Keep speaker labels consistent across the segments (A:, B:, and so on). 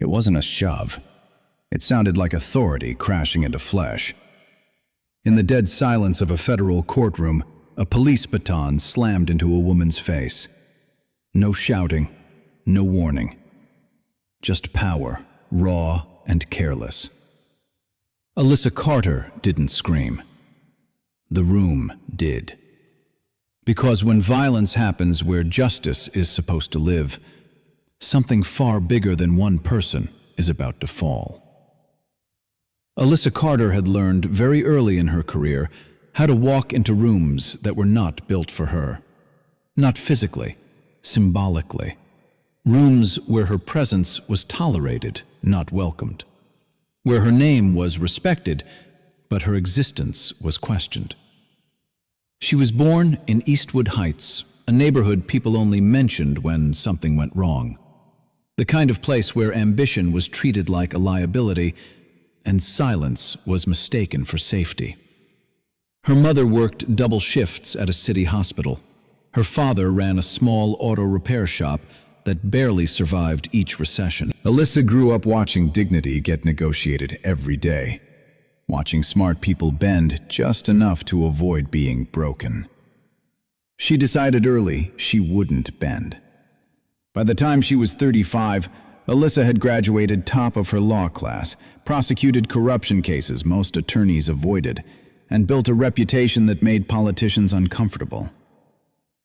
A: It wasn't a shove. It sounded like authority crashing into flesh. In the dead silence of a federal courtroom, a police baton slammed into a woman's face. No shouting, no warning. Just power, raw and careless. Alyssa Carter didn't scream. The room did. Because when violence happens where justice is supposed to live, something far bigger than one person is about to fall. Alyssa Carter had learned very early in her career how to walk into rooms that were not built for her. Not physically, symbolically. Rooms where her presence was tolerated, not welcomed. Where her name was respected, but her existence was questioned. She was born in Eastwood Heights, a neighborhood people only mentioned when something went wrong. The kind of place where ambition was treated like a liability and silence was mistaken for safety. Her mother worked double shifts at a city hospital. Her father ran a small auto repair shop that barely survived each recession. Alyssa grew up watching dignity get negotiated every day, watching smart people bend just enough to avoid being broken. She decided early she wouldn't bend. By the time she was 35, Alyssa had graduated top of her law class, prosecuted corruption cases most attorneys avoided, and built a reputation that made politicians uncomfortable.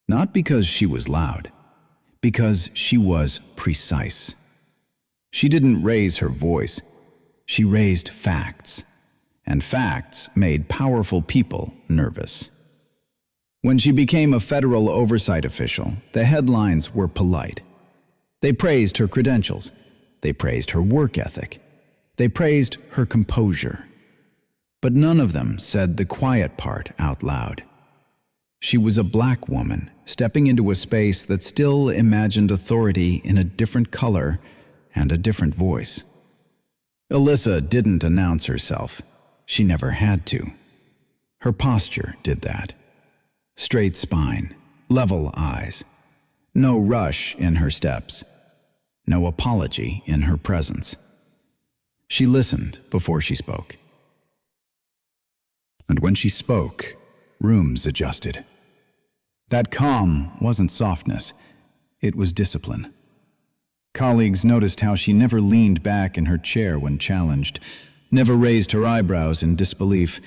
A: Not because she was loud, because she was precise. She didn't raise her voice, she raised facts, and facts made powerful people nervous. When she became a federal oversight official, the headlines were polite. They praised her credentials, they praised her work ethic, they praised her composure. But none of them said the quiet part out loud. She was a black woman stepping into a space that still imagined authority in a different color and a different voice. Alyssa didn't announce herself. She never had to. Her posture did that. Straight spine, level eyes. No rush in her steps. No apology in her presence. She listened before she spoke. And when she spoke, rooms adjusted. That calm wasn't softness, it was discipline. Colleagues noticed how she never leaned back in her chair when challenged, never raised her eyebrows in disbelief,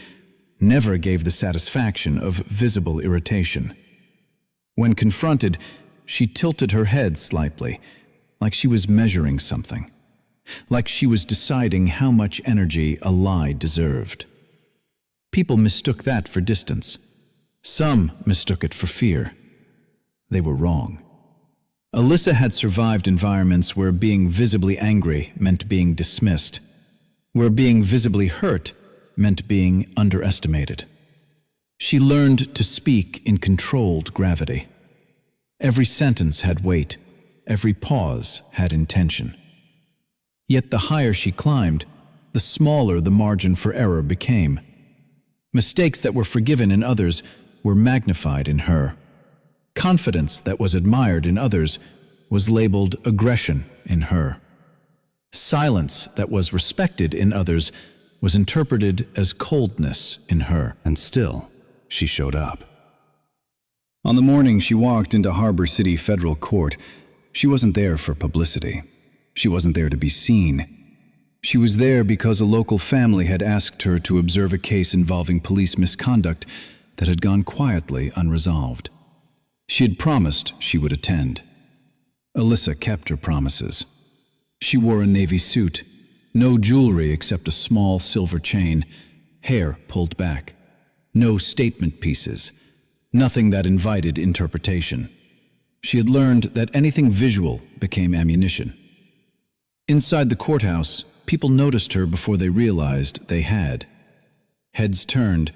A: never gave the satisfaction of visible irritation. When confronted, she tilted her head slightly, like she was measuring something, like she was deciding how much energy a lie deserved. People mistook that for distance. Some mistook it for fear. They were wrong. Alyssa had survived environments where being visibly angry meant being dismissed, where being visibly hurt meant being underestimated. She learned to speak in controlled gravity. Every sentence had weight, every pause had intention. Yet the higher she climbed, the smaller the margin for error became. Mistakes that were forgiven in others were magnified in her. Confidence that was admired in others was labeled aggression in her. Silence that was respected in others was interpreted as coldness in her. And still, she showed up. On the morning she walked into Harbor City Federal Court, she wasn't there for publicity. She wasn't there to be seen. She was there because a local family had asked her to observe a case involving police misconduct that had gone quietly unresolved. She had promised she would attend. Alyssa kept her promises. She wore a navy suit, no jewelry except a small silver chain, hair pulled back, no statement pieces, nothing that invited interpretation. She had learned that anything visual became ammunition. Inside the courthouse, people noticed her before they realized they had. Heads turned,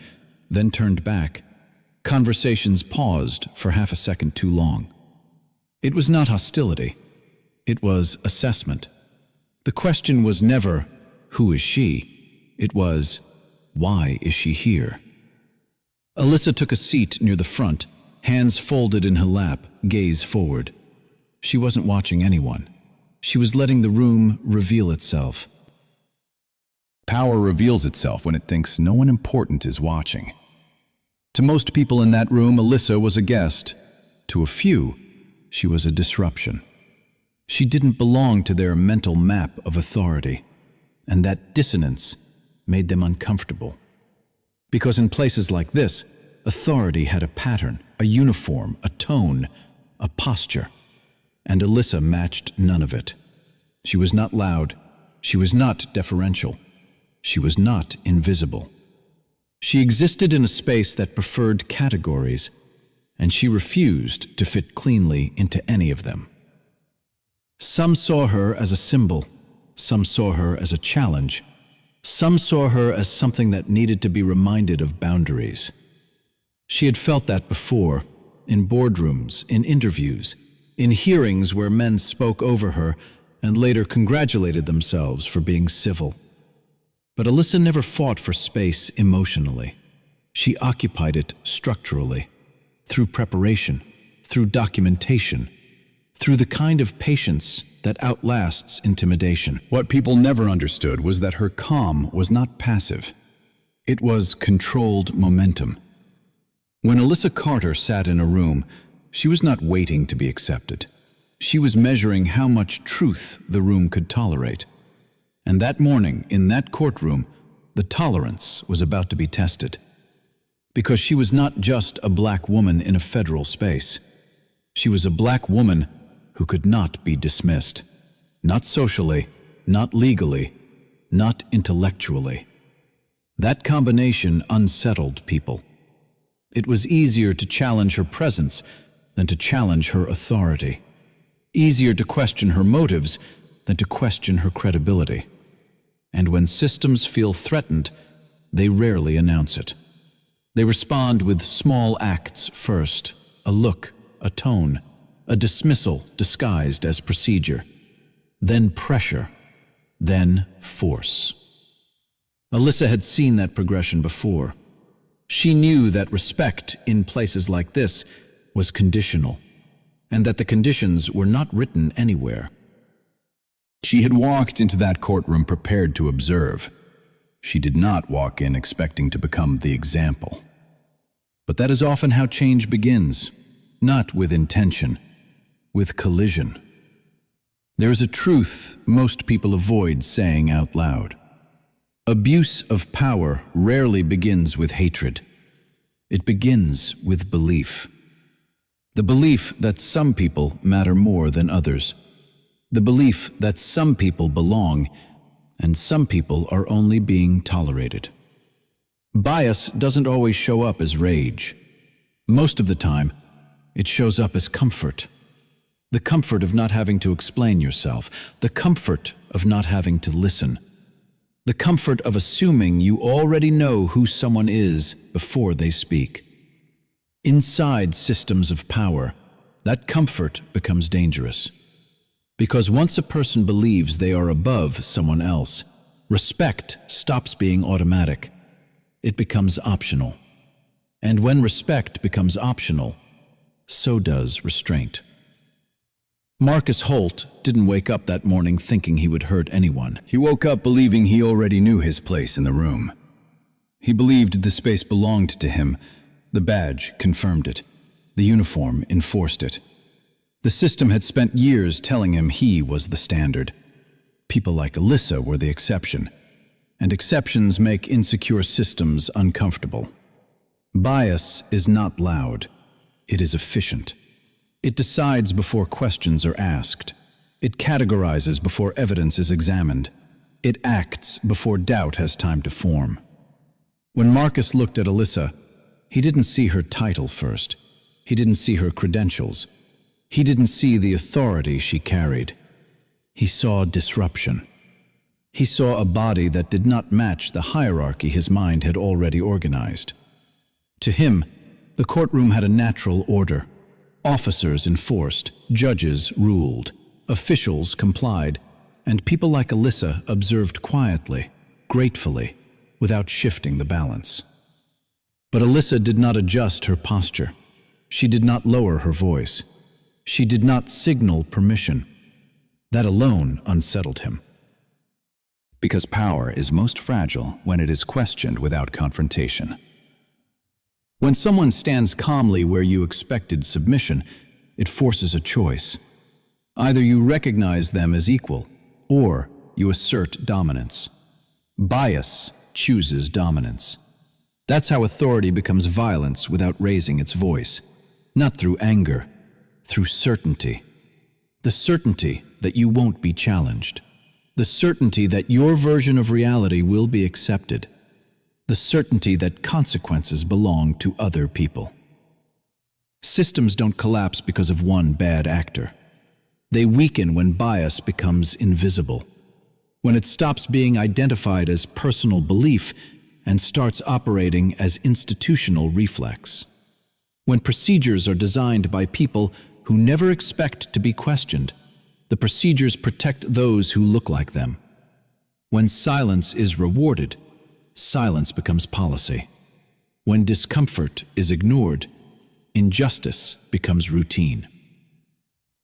A: then turned back. Conversations paused for half a second too long. It was not hostility. It was assessment. The question was never, who is she? It was, why is she here? Alyssa took a seat near the front, hands folded in her lap, gaze forward. She wasn't watching anyone. She was letting the room reveal itself.
B: Power reveals itself when it thinks no one important is watching. To most people in that room, Alyssa was a guest. To a few, she was a disruption. She didn't belong to their mental map of authority, and that dissonance made them uncomfortable. Because in places like this, authority had a pattern, a uniform, a tone, a posture, and Alyssa matched none of it. She was not loud, she was not deferential, she was not invisible. She existed in a space that preferred categories, and she refused to fit cleanly into any of them. Some saw her as a symbol, some saw her as a challenge, some saw her as something that needed to be reminded of boundaries. She had felt that before, in boardrooms, in interviews, in hearings where men spoke over her and later congratulated themselves for being civil. But Alyssa never fought for space emotionally. She occupied it structurally, through preparation, through documentation, through the kind of patience that outlasts intimidation. What people never understood was that her calm was not passive. It was controlled momentum. When Alyssa Carter sat in a room, she was not waiting to be accepted. She was measuring how much truth the room could tolerate. And that morning, in that courtroom, the tolerance was about to be tested. Because she was not just a black woman in a federal space. She was a black woman who could not be dismissed. Not socially, not legally, not intellectually. That combination unsettled people. It was easier to challenge her presence than to challenge her authority. Easier to question her motives than to question her credibility. And when systems feel threatened, they rarely announce it. They respond with small acts first, a look, a tone, a dismissal disguised as procedure, then pressure, then force. Alyssa had seen that progression before. She knew that respect in places like this was conditional, and that the conditions were not written anywhere. She had walked into that courtroom prepared to observe. She did not walk in expecting to become the example. But that is often how change begins, not with intention, with collision. There is a truth most people avoid saying out loud. Abuse of power rarely begins with hatred. It begins with belief. The belief that some people matter more than others. The belief that some people belong and some people are only being tolerated. Bias doesn't always show up as rage. Most of the time, it shows up as comfort. The comfort of not having to explain yourself. The comfort of not having to listen. The comfort of assuming you already know who someone is before they speak. Inside systems of power, that comfort becomes dangerous. Because once a person believes they are above someone else, respect stops being automatic. It becomes optional. And when respect becomes optional, so does restraint. Marcus Holt didn't wake up that morning thinking he would hurt anyone. He woke up believing he already knew his place in the room. He believed the space belonged to him. The badge confirmed it. The uniform enforced it. The system had spent years telling him he was the standard. People like Alyssa were the exception. And exceptions make insecure systems uncomfortable. Bias is not loud. It is efficient. It decides before questions are asked. It categorizes before evidence is examined. It acts before doubt has time to form. When Marcus looked at Alyssa, he didn't see her title first. He didn't see her credentials. He didn't see the authority she carried. He saw disruption. He saw a body that did not match the hierarchy his mind had already organized. To him, the courtroom had a natural order. Officers enforced, judges ruled, officials complied, and people like Alyssa observed quietly, gratefully, without shifting the balance. But Alyssa did not adjust her posture. She did not lower her voice. She did not signal permission.
A: That alone unsettled him.
B: Because power is most fragile when it is questioned without confrontation.
A: When someone stands calmly where you expected submission, it forces a choice. Either you recognize them as equal, or you assert dominance. Bias chooses dominance. That's how authority becomes violence without raising its voice. Not through anger, through certainty. The certainty that you won't be challenged. The certainty that your version of reality will be accepted. The certainty that consequences belong to other people. Systems don't collapse because of one bad actor. They weaken when bias becomes invisible, when it stops being identified as personal belief and starts operating as institutional reflex. When procedures are designed by people who never expect to be questioned, the procedures protect those who look like them. When silence is rewarded, silence becomes policy. When discomfort is ignored, injustice becomes routine.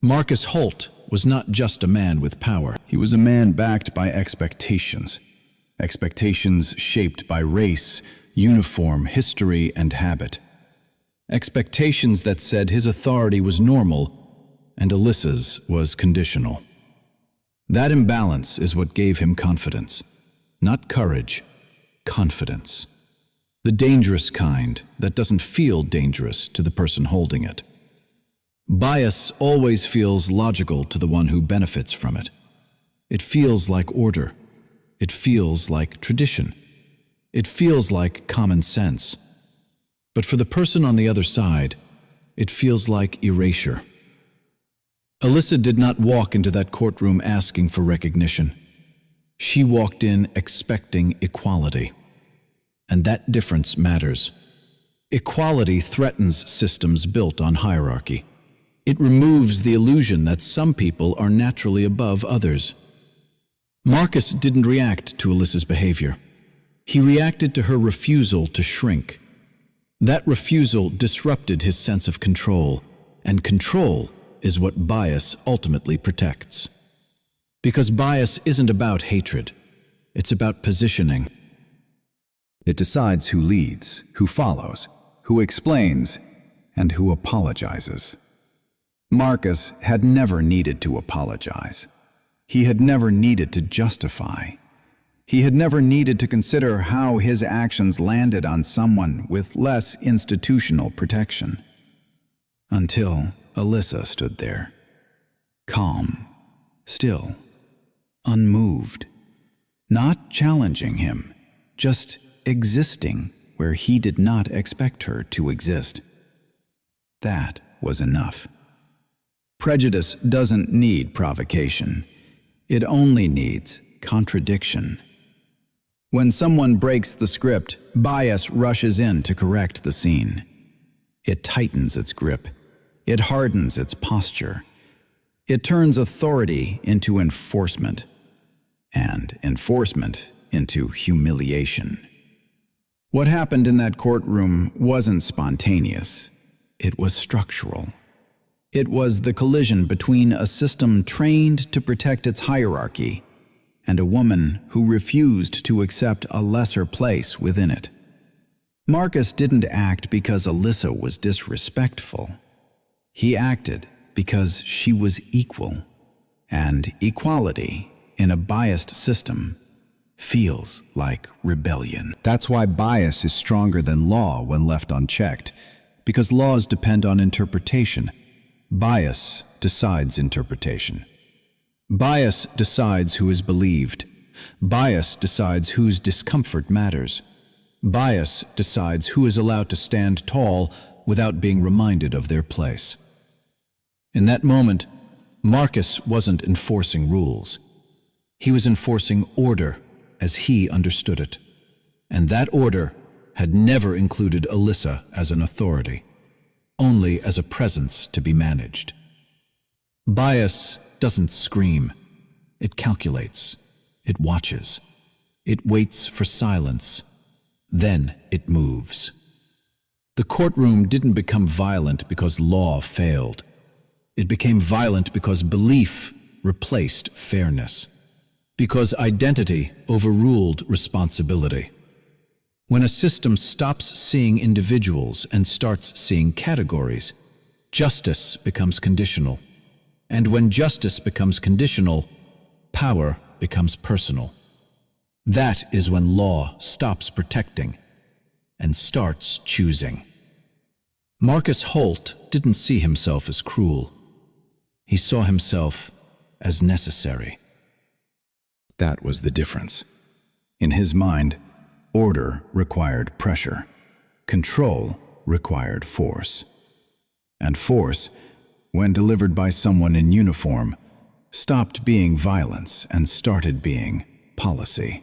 A: Marcus Holt was not just a man with power.
B: He was a man backed by expectations. Expectations shaped by race, uniform, history, and habit. Expectations that said his authority was normal and Alyssa's was conditional. That imbalance is what gave him confidence. Not courage, confidence. The dangerous kind that doesn't feel dangerous to the person holding it. Bias always feels logical to the one who benefits from it. It feels like order. It feels like tradition. It feels like common sense. But for the person on the other side, it feels like erasure. Alyssa did not walk into that courtroom asking for recognition. She walked in expecting equality. And that difference matters. Equality threatens systems built on hierarchy. It removes the illusion that some people are naturally above others. Marcus didn't react to Alyssa's behavior. He reacted to her refusal to shrink. That refusal disrupted his sense of control, and control is what bias ultimately protects. Because bias isn't about hatred, it's about positioning. It decides who leads, who follows, who explains, and who apologizes. Marcus had never needed to apologize. He had never needed to justify. He had never needed to consider how his actions landed on someone with less institutional protection. Until Alyssa stood there, calm, still, unmoved, not challenging him, just existing where he did not expect her to exist. That was enough. Prejudice doesn't need provocation. It only needs contradiction. When someone breaks the script, bias rushes in to correct the scene. It tightens its grip. It hardens its posture. It turns authority into enforcement, and enforcement into humiliation. What happened in that courtroom wasn't spontaneous. It was structural. It was the collision between a system trained to protect its hierarchy and a woman who refused to accept a lesser place within it. Marcus didn't act because Alyssa was disrespectful. He acted because she was equal, and equality in a biased system feels like rebellion. That's why bias is stronger than law when left unchecked, because laws depend on interpretation. Bias decides interpretation. Bias decides who is believed. Bias decides whose discomfort matters. Bias decides who is allowed to stand tall without being reminded of their place. In that moment, Marcus wasn't enforcing rules. He was enforcing order as he understood it. And that order had never included Alyssa as an authority, only as a presence to be managed. Bias doesn't scream. It calculates. It watches. It waits for silence. Then it moves. The courtroom didn't become violent because law failed. It became violent because belief replaced fairness, because identity overruled responsibility. When a system stops seeing individuals and starts seeing categories, justice becomes conditional. And when justice becomes conditional, power becomes personal. That is when law stops protecting and starts choosing. Marcus Holt didn't see himself as cruel. He saw himself as necessary.
A: That was the difference. In his mind, order required pressure. Control required force. And force, when delivered by someone in uniform, stopped being violence and started being policy.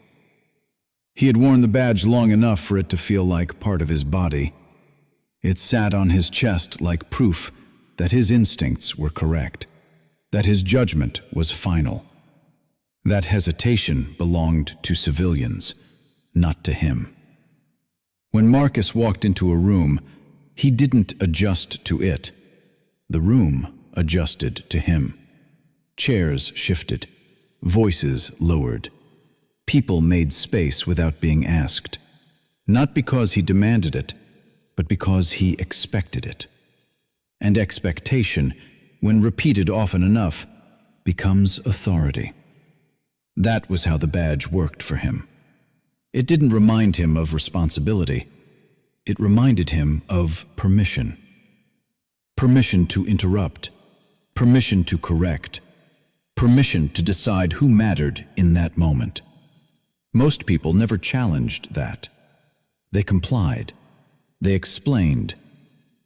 A: He had worn the badge long enough for it to feel like part of his body. It sat on his chest like proof that his instincts were correct, that his judgment was final, that hesitation belonged to civilians, not to him. When Marcus walked into a room, he didn't adjust to it. The room adjusted to him. Chairs shifted, voices lowered. People made space without being asked, not because he demanded it, but because he expected it. And expectation, when repeated often enough, becomes authority. That was how the badge worked for him. It didn't remind him of responsibility. It reminded him of permission. Permission to interrupt, permission to correct, permission to decide who mattered in that moment. Most people never challenged that. They complied. They explained.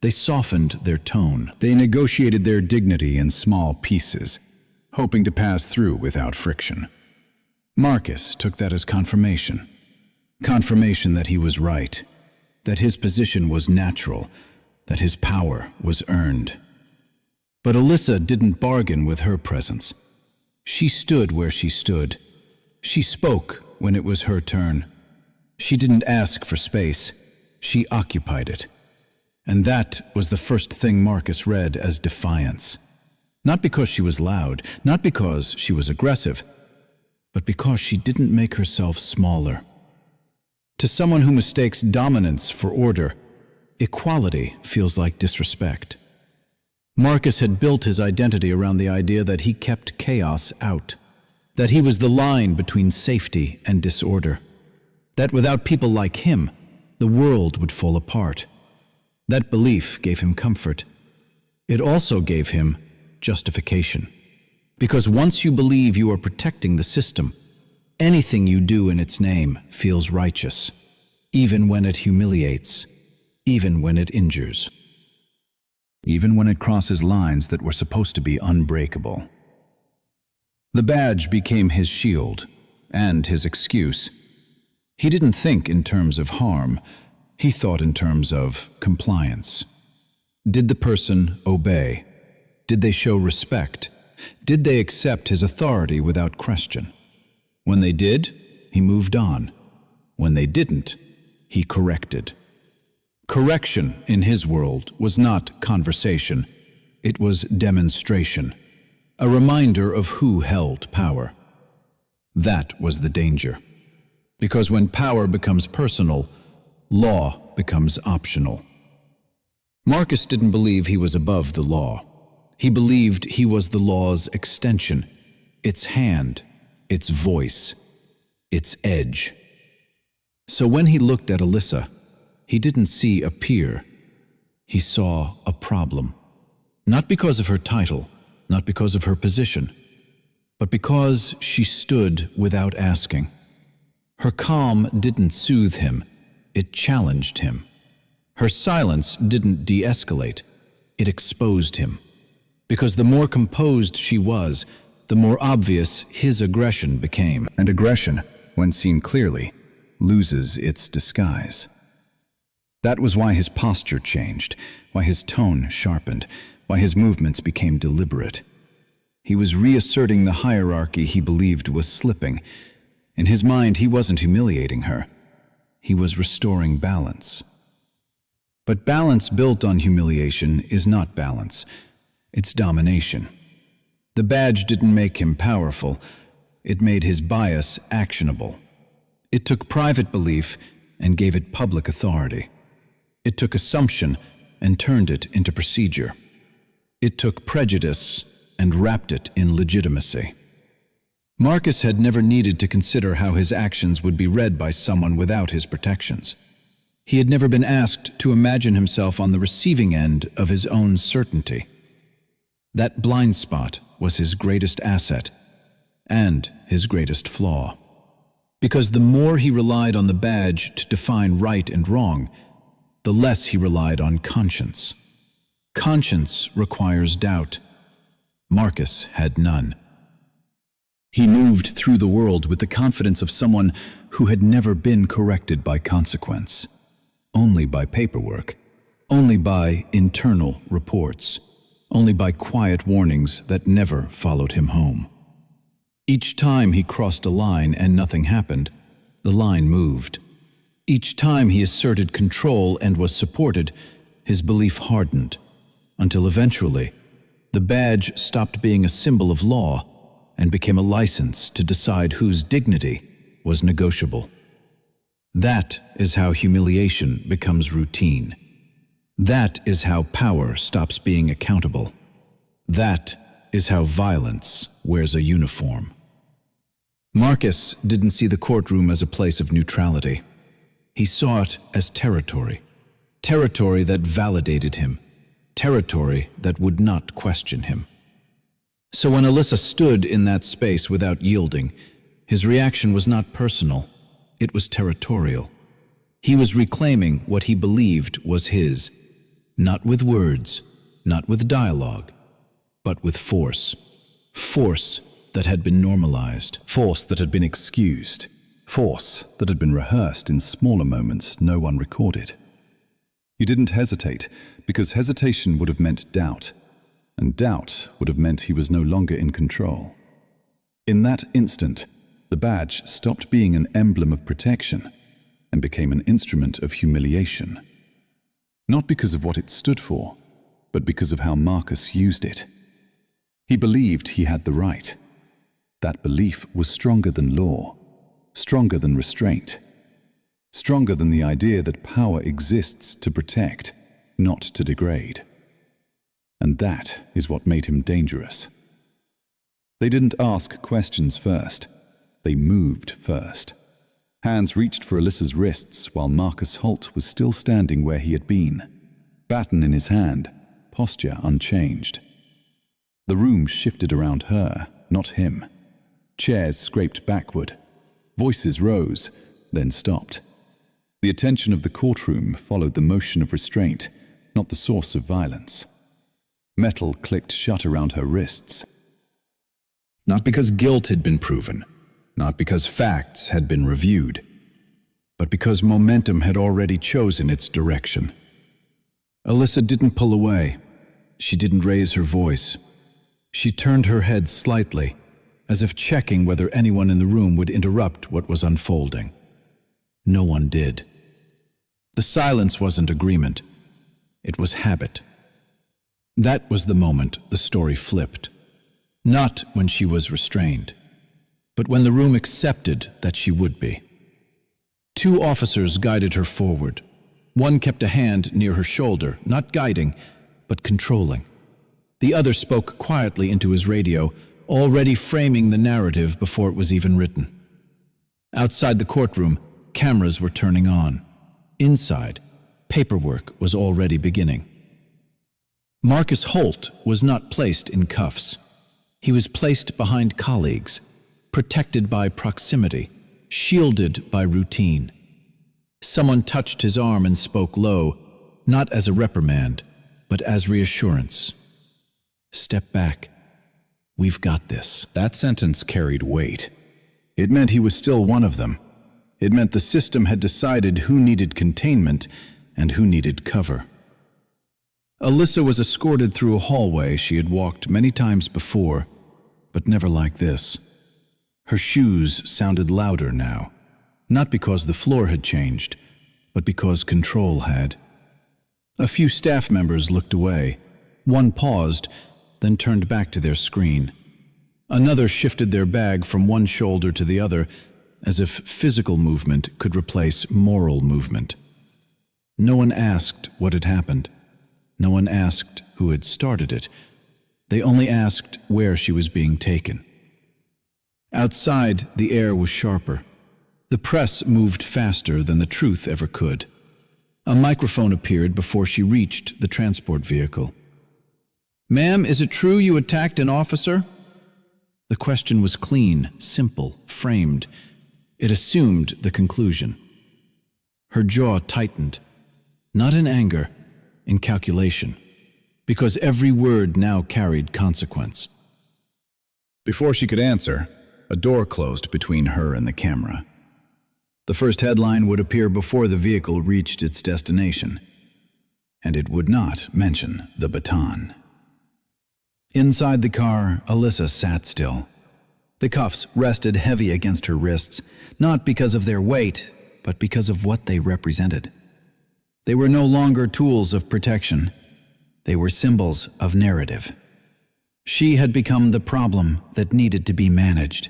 A: They softened their tone. They negotiated their dignity in small pieces, hoping to pass through without friction. Marcus took that as confirmation. Confirmation that he was right, that his position was natural, that his power was earned. But Alyssa didn't bargain with her presence. She stood where she stood. She spoke when it was her turn. She didn't ask for space. She occupied it. And that was the first thing Marcus read as defiance. Not because she was loud, not because she was aggressive, but because she didn't make herself smaller. To someone who mistakes dominance for order, equality feels like disrespect. Marcus had built his identity around the idea that he kept chaos out, that he was the line between safety and disorder, that without people like him, the world would fall apart. That belief gave him comfort. It also gave him justification. Because once you believe you are protecting the system, anything you do in its name feels righteous, even when it humiliates, even when it injures, even when it crosses lines that were supposed to be unbreakable. The badge became his shield and his excuse. He didn't think in terms of harm. He thought in terms of compliance. Did the person obey? Did they show respect? Did they accept his authority without question? When they did, he moved on. When they didn't, he corrected. Correction in his world was not conversation. It was demonstration. A reminder of who held power. That was the danger. Because when power becomes personal, law becomes optional. Marcus didn't believe he was above the law. He believed he was the law's extension, its hand, its voice, its edge. So when he looked at Alyssa, he didn't see a peer. He saw a problem. Not because of her title, not because of her position, but because she stood without asking. Her calm didn't soothe him, it challenged him. Her silence didn't de-escalate, it exposed him. Because the more composed she was, the more obvious his aggression became. And aggression, when seen clearly, loses its disguise. That was why his posture changed, why his tone sharpened, why his movements became deliberate. He was reasserting the hierarchy he believed was slipping. In his mind, he wasn't humiliating her. He was restoring balance. But balance built on humiliation is not balance. It's domination. The badge didn't make him powerful. It made his bias actionable. It took private belief and gave it public authority. It took assumption and turned it into procedure. It took prejudice and wrapped it in legitimacy. Marcus had never needed to consider how his actions would be read by someone without his protections. He had never been asked to imagine himself on the receiving end of his own certainty. That blind spot was his greatest asset and his greatest flaw. Because the more he relied on the badge to define right and wrong, the less he relied on conscience. Conscience requires doubt. Marcus had none. He moved through the world with the confidence of someone who had never been corrected by consequence, only by paperwork, only by internal reports, only by quiet warnings that never followed him home. Each time he crossed a line and nothing happened, the line moved. Each time he asserted control and was supported, his belief hardened, until eventually, the badge stopped being a symbol of law and became a license to decide whose dignity was negotiable. That is how humiliation becomes routine. That is how power stops being accountable. That is how violence wears a uniform. Marcus didn't see the courtroom as a place of neutrality. He saw it as territory. Territory that validated him. Territory that would not question him. So when Alyssa stood in that space without yielding, his reaction was not personal, it was territorial. He was reclaiming what he believed was his, not with words, not with dialogue, but with force. Force that had been normalized.
B: Force that had been excused. Force that had been rehearsed in smaller moments no one recorded. You didn't hesitate, because hesitation would have meant doubt, and doubt would have meant he was no longer in control. In that instant, the badge stopped being an emblem of protection and became an instrument of humiliation. Not because of what it stood for, but because of how Marcus used it. He believed he had the right. That belief was stronger than law, stronger than restraint, stronger than the idea that power exists to protect, not to degrade. And that is what made him dangerous. They didn't ask questions first. They moved first. Hands reached for Alyssa's wrists while Marcus Holt was still standing where he had been, baton in his hand, posture unchanged. The room shifted around her, not him. Chairs scraped backward. Voices rose, then stopped. The attention of the courtroom followed the motion of restraint, not the source of violence. Metal clicked shut around her wrists. Not because guilt had been proven, not because facts had been reviewed, but because momentum had already chosen its direction. Alyssa didn't pull away. She didn't raise her voice. She turned her head slightly, as if checking whether anyone in the room would interrupt what was unfolding. No one did. The silence wasn't agreement. It was habit. That was the moment the story flipped. Not when she was restrained, but when the room accepted that she would be. Two officers guided her forward. One kept a hand near her shoulder, not guiding, but controlling. The other spoke quietly into his radio, already framing the narrative before it was even written. Outside the courtroom, cameras were turning on. Inside, paperwork was already beginning. Marcus Holt was not placed in cuffs. He was placed behind colleagues, protected by proximity, shielded by routine. Someone touched his arm and spoke low, not as a reprimand, but as reassurance. Step back. We've got this. That sentence carried weight. It meant he was still one of them. It meant the system had decided who needed containment and who needed cover. Alyssa was escorted through a hallway she had walked many times before, but never like this. Her shoes sounded louder now, not because the floor had changed, but because control had. A few staff members looked away. One paused, then turned back to their screen.
A: Another shifted their bag from one shoulder to the other, as if physical movement could replace moral movement. No one asked what had happened. No one asked who had started it. They only asked where she was being taken. Outside, the air was sharper. The press moved faster than the truth ever could. A microphone appeared before she reached the transport vehicle. "Ma'am, is it true you attacked an officer?" The question was clean, simple, framed. It assumed the conclusion. Her jaw tightened, not in anger, in calculation, because every word now carried consequence. Before she could answer, a door closed between her and the camera. The first headline would appear before the vehicle reached its destination, and it would not mention the baton. Inside the car, Alyssa sat still. The cuffs rested heavy against her wrists, not because of their weight, but because of what they represented. They were no longer tools of protection. They were symbols of narrative. She had become the problem that needed to be managed.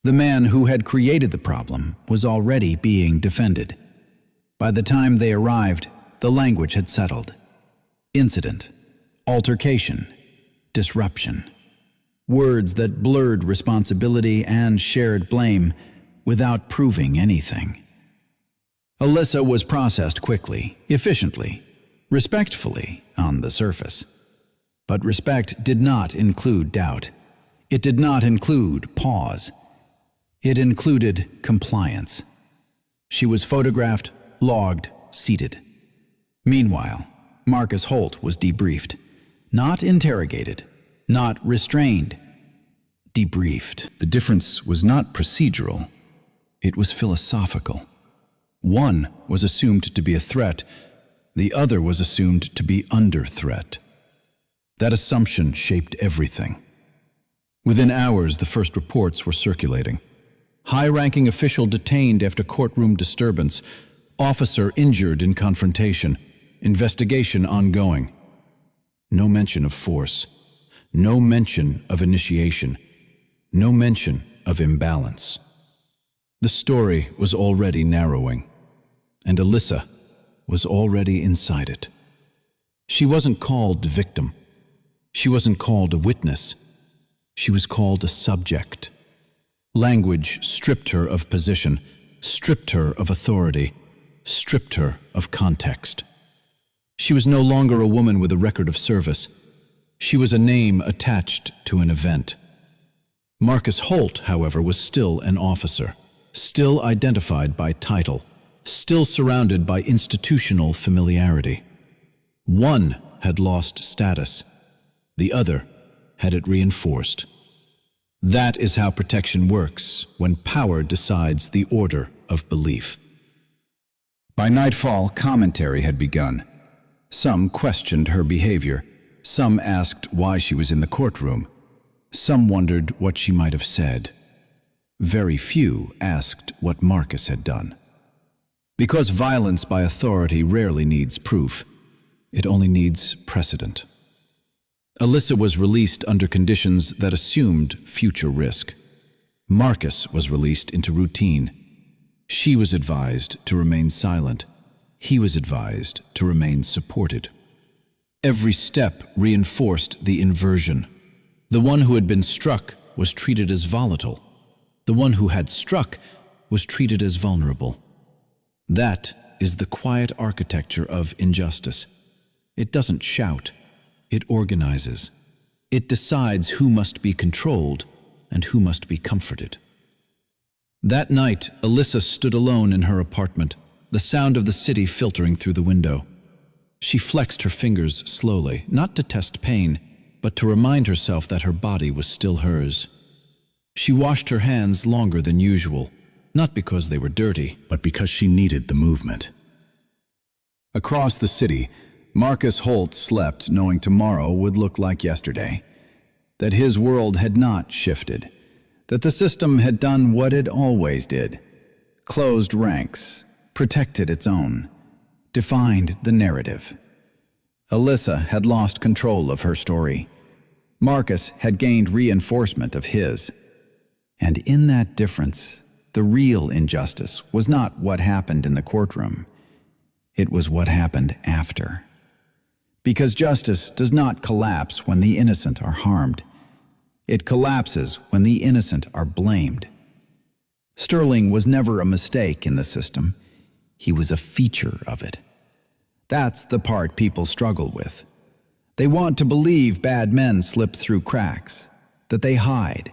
A: The man who had created the problem was already being defended. By the time they arrived, the language had settled. Incident, altercation, disruption. Words that blurred responsibility and shared blame without proving anything. Alyssa was processed quickly, efficiently, respectfully on the surface. But respect did not include doubt. It did not include pause. It included compliance. She was photographed, logged, seated. Meanwhile, Marcus Holt was debriefed. Not interrogated, not restrained, debriefed.
B: The difference was not procedural, it was philosophical. One was assumed to be a threat, the other was assumed to be under threat. That assumption shaped everything. Within hours, the first reports were circulating. High-ranking official detained after courtroom disturbance, officer injured in confrontation, investigation ongoing. No mention of force, no mention of initiation, no mention of imbalance. The story was already narrowing, and Alyssa was already inside it. She wasn't called victim. She wasn't called a witness. She was called a subject. Language stripped her of position, stripped her of authority, stripped her of context. She was no longer a woman with a record of service. She was a name attached to an event. Marcus Holt, however, was still an officer, still identified by title, still surrounded by institutional familiarity. One had lost status. The other had it reinforced. That is how protection works when power decides the order of belief. By nightfall, commentary had begun. Some questioned her behavior. Some asked why she was in the courtroom. Some wondered what she might have said. Very few asked what Marcus had done. Because violence by authority rarely needs proof, it only needs precedent. Alyssa was released under conditions that assumed future risk. Marcus was released into routine. She was advised to remain silent. He was advised to remain supported. Every step reinforced the inversion. The one who had been struck was treated as volatile. The one who had struck was treated as vulnerable. That is the quiet architecture of injustice. It doesn't shout. It organizes. It decides who must be controlled and who must be comforted. That night, Alyssa stood alone in her apartment, the sound of the city filtering through the window. She flexed her fingers slowly, not to test pain, but to remind herself that her body was still hers. She washed her hands longer than usual, not because they were dirty, but because she needed the movement. Across the city, Marcus Holt slept knowing tomorrow would look like yesterday, that his world had not shifted, that the system had done what it always did, closed ranks, protected its own, defined the narrative. Alyssa had lost control of her story. Marcus had gained reinforcement of his. And in that difference, the real injustice was not what happened in the courtroom. It was what happened after. Because justice does not collapse when the innocent are harmed. It collapses when the innocent are blamed. Sterling was never a mistake in the system. He was a feature of it. That's the part people struggle with. They want to believe bad men slip through cracks, that they hide,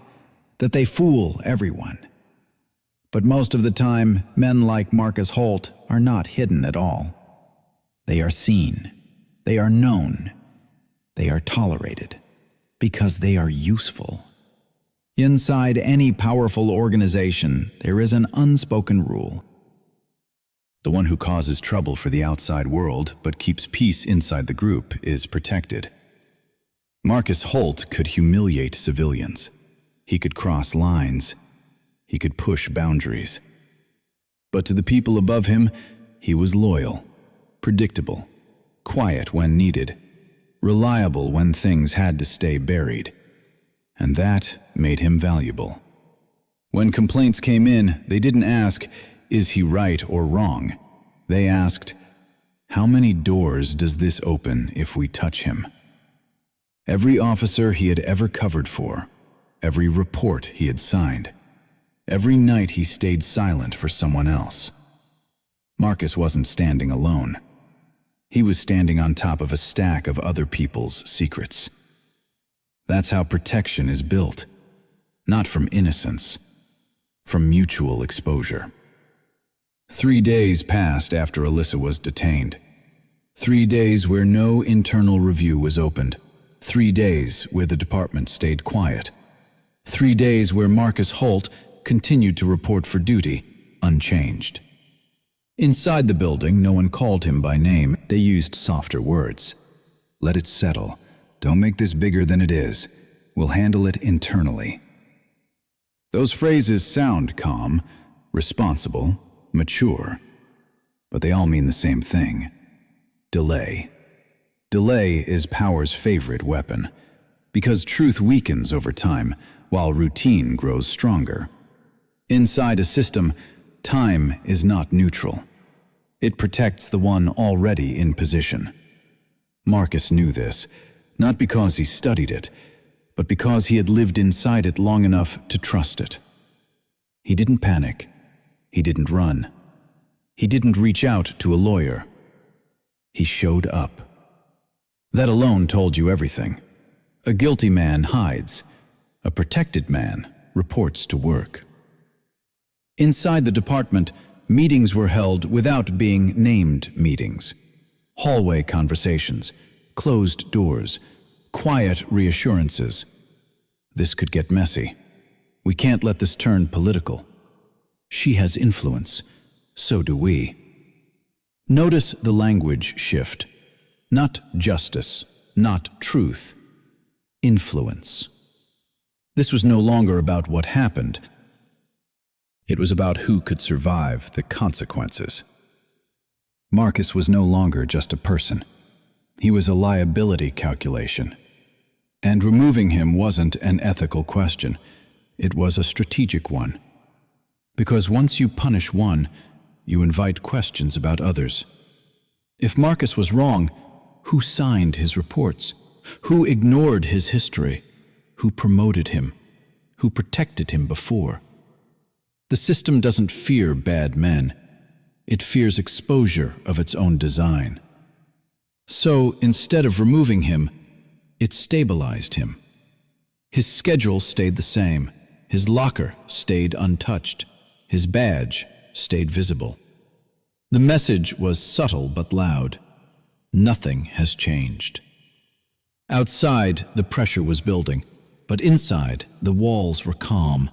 B: that they fool everyone. But most of the time, men like Marcus Holt are not hidden at all. They are seen, they are known, they are tolerated, because they are useful. Inside any powerful organization, there is an unspoken rule. The one who causes trouble for the outside world but keeps peace inside the group is protected. Marcus Holt could humiliate civilians. He could cross lines. He could push boundaries. But to the people above him, he was loyal, predictable, quiet when needed, reliable when things had to stay buried. And that made him valuable. When complaints came in, they didn't ask, "Is he right or wrong?" They asked, "How many doors does this open if we touch him?" Every officer he had ever covered for, every report he had signed, every night he stayed silent for someone else. Marcus wasn't standing alone. He was standing on top of a stack of other people's secrets. That's how protection is built. Not from innocence, from mutual exposure. 3 days passed after Alyssa was detained. 3 days where no internal review was opened. 3 days where the department stayed quiet. 3 days where Marcus Holt continued to report for duty, unchanged. Inside the building, no one called him by name. They used softer words. "Let it settle. Don't make this bigger than it is. We'll handle it internally." Those phrases sound calm, responsible, mature, but they all mean the same thing: delay. Delay is power's favorite weapon, because truth weakens over time while routine grows stronger. Inside a system, time is not neutral. It protects the one already in position. Marcus knew this, not because he studied it, but because he had lived inside it long enough to trust it. He didn't panic. He didn't run. He didn't reach out to a lawyer. He showed up. That alone told you everything. A guilty man hides. A protected man reports to work. Inside the department, meetings were held without being named meetings. Hallway conversations, closed doors, quiet reassurances. This could get messy. We can't let this turn political. She has influence. So do we. Notice the language shift. Not justice, not truth. Influence. This was no longer about what happened. It was about who could survive the consequences. Marcus was no longer just a person. He was a liability calculation. And removing him wasn't an ethical question. It was a strategic one. Because once you punish one, you invite questions about others. If Marcus was wrong, who signed his reports? Who ignored his history? Who promoted him? Who protected him before? The system doesn't fear bad men. It fears exposure of its own design. So, instead of removing him, it stabilized him. His schedule stayed the same. His locker stayed untouched. His badge stayed visible. The message was subtle but loud. Nothing has changed. Outside, the pressure was building, but inside, the walls were calm,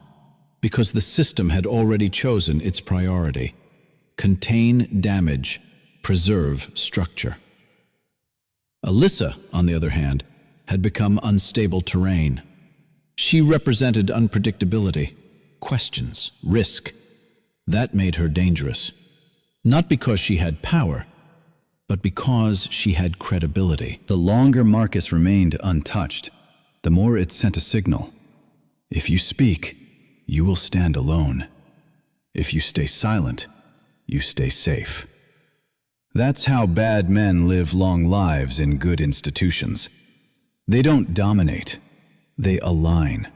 B: because the system had already chosen its priority: contain damage, preserve structure. Alyssa, on the other hand, had become unstable terrain. She represented unpredictability, questions, risk. That made her dangerous. Not because she had power, but because she had credibility. The longer Marcus remained untouched,
A: the more it sent a signal. If you speak, you will stand alone. If you stay silent, you stay safe. That's how bad men live long lives in good institutions. They don't dominate, they align.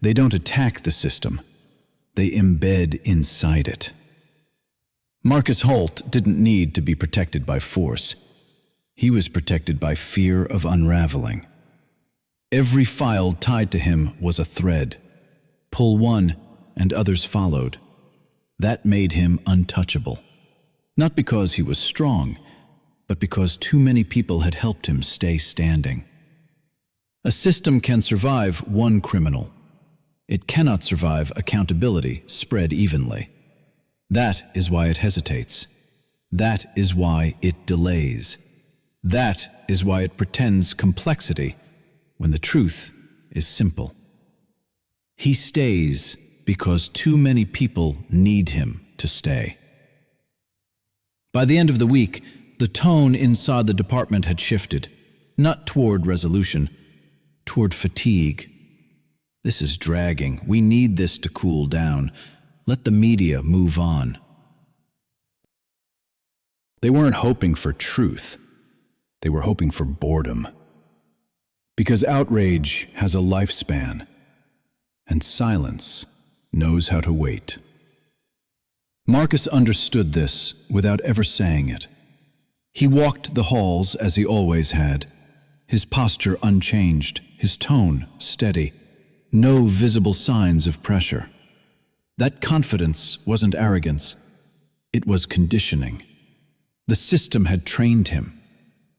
A: They don't attack the system, they embed inside it. Marcus Holt didn't need to be protected by force. He was protected by fear of unraveling. Every file tied to him was a thread. Pull one, and others followed. That made him untouchable. Not because he was strong, but because too many people had helped him stay standing. A system can survive one criminal. It cannot survive accountability spread evenly. That is why it hesitates. That is why it delays. That is why it pretends complexity when the truth is simple. He stays because too many people need him to stay. By the end of the week, the tone inside the department had shifted, not toward resolution, toward fatigue. This is dragging. We need this to cool down. Let the media move on. They weren't hoping for truth. They were hoping for boredom. Because outrage has a lifespan, and silence knows how to wait. Marcus understood this without ever saying it. He walked the halls as he always had, his posture unchanged, his tone steady, no visible signs of pressure. That confidence wasn't arrogance, it was conditioning. The system had trained him.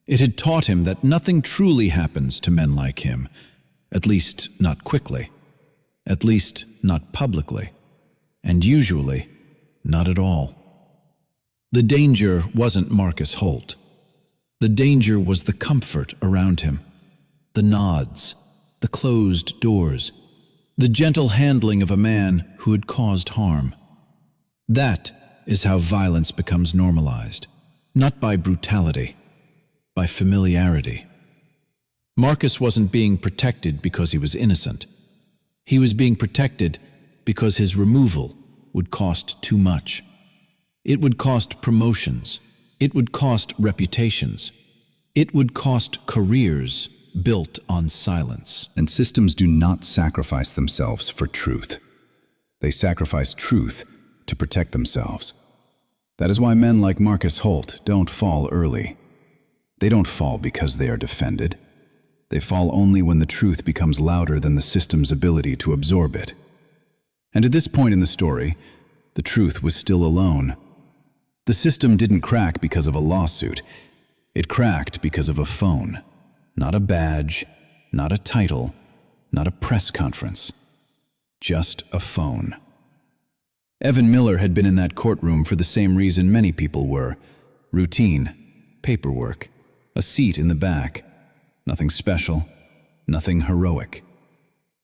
A: It had taught him that nothing truly happens to men like him, at least not quickly, at least not publicly, and usually not at all. The danger wasn't Marcus Holt. The danger was the comfort around him, the nods, the closed doors, the gentle handling of a man who had caused harm. That is how violence becomes normalized, not by brutality, by familiarity. Marcus wasn't being protected because he was innocent. He was being protected because his removal would cost too much. It would cost promotions. It would cost reputations. It would cost careers built on silence.
B: And systems do not sacrifice themselves for truth. They sacrifice truth to protect themselves. That is why men like Marcus Holt don't fall early. They don't fall because they are defended. They fall only when the truth becomes louder than the system's ability to absorb it. And at this point in the story, the truth was still alone. The system didn't crack because of a lawsuit. It cracked because of a phone. Not a badge, not a title, not a press conference. Just a phone. Evan Miller had been in that courtroom for the same reason many people were. Routine, paperwork, a seat in the back. Nothing special, nothing heroic.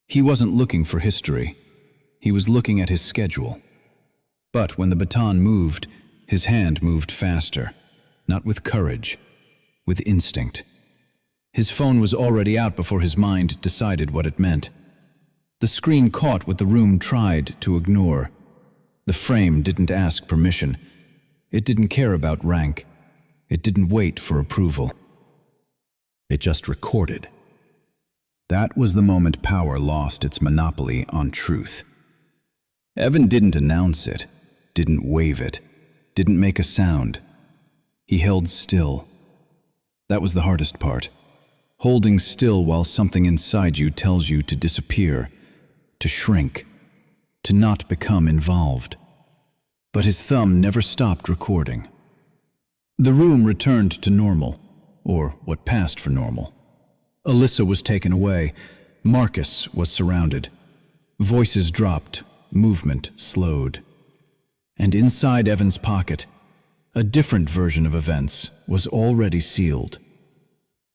B: He wasn't looking for history. He was looking at his schedule. But when the baton moved, his hand moved faster, not with courage, with instinct. His phone was already out before his mind decided what it meant. The screen caught what the room tried to ignore. The frame didn't ask permission. It didn't care about rank. It didn't wait for approval. It just recorded. That was the moment power lost its monopoly on truth. Evan didn't announce it, didn't wave it, didn't make a sound. He held still. That was the hardest part. Holding still while something inside you tells you to disappear, to shrink, to not become involved. But his thumb never stopped recording. The room returned to normal, or what passed for normal. Alyssa was taken away. Marcus was surrounded. Voices dropped, movement slowed. And inside Evan's pocket, a different version of events was already sealed.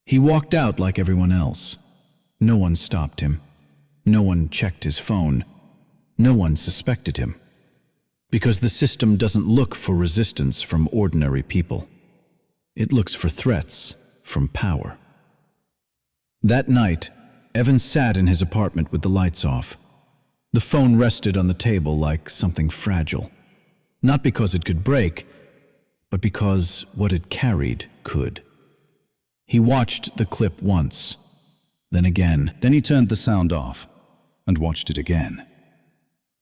B: He walked out like everyone else. No one stopped him. No one checked his phone. No one suspected him. Because the system doesn't look for resistance from ordinary people. It looks for threats from power. That night,
A: Evan sat in his apartment with the lights off. The phone rested on the table like something fragile. Not because it could break, but because what it carried could. He watched the clip once, then again. Then he turned the sound off and watched it again.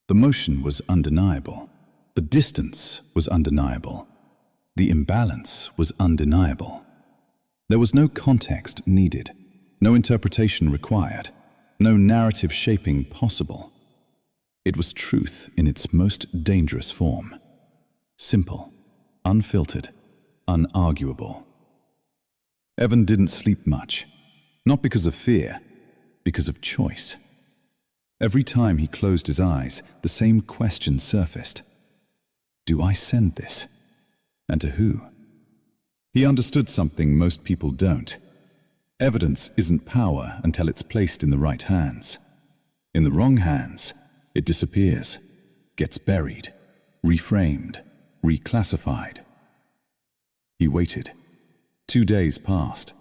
A: The motion was undeniable. The distance was undeniable. The imbalance was undeniable. There was no context needed, no interpretation required, no narrative shaping possible. It was truth in its most dangerous form. Simple, unfiltered, unarguable. Evan didn't sleep much, not because of fear, because of choice. Every time he closed his eyes, the same question surfaced. Do I send this? And to who? He understood something most people don't. Evidence isn't power until it's placed in the right hands. In the wrong hands, it disappears, gets buried, reframed, reclassified. He waited. 2 days passed.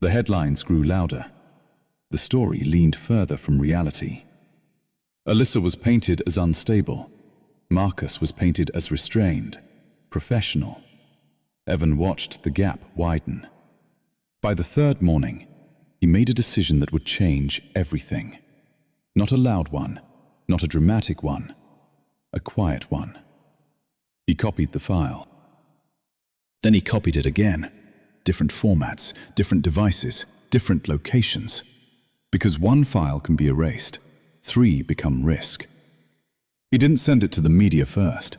A: The headlines grew louder. The story leaned further from reality. Alyssa was painted as unstable. Marcus was painted as restrained, professional. Evan watched the gap widen. By the third morning, he made a decision that would change everything. Not a loud one, not a dramatic one, a quiet one. He copied the file. Then he copied it again. Different formats, different devices, different locations. Because one file can be erased, 3 become risk. He didn't send it to the media first.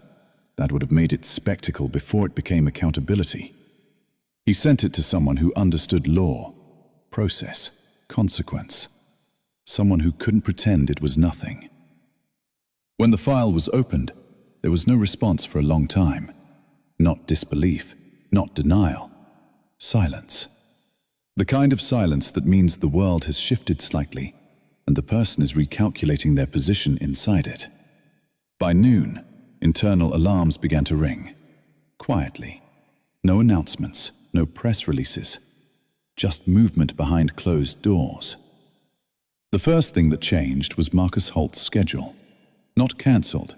A: That would have made it spectacle before it became accountability. He sent it to someone who understood law, process, consequence. Someone who couldn't pretend it was nothing. When the file was opened, there was no response for a long time. Not disbelief, not denial. Silence. The kind of silence that means the world has shifted slightly and the person is recalculating their position inside it. By noon, internal alarms began to ring. Quietly. No announcements, no press releases. Just movement behind closed doors. The first thing that changed was Marcus Holt's schedule. Not cancelled,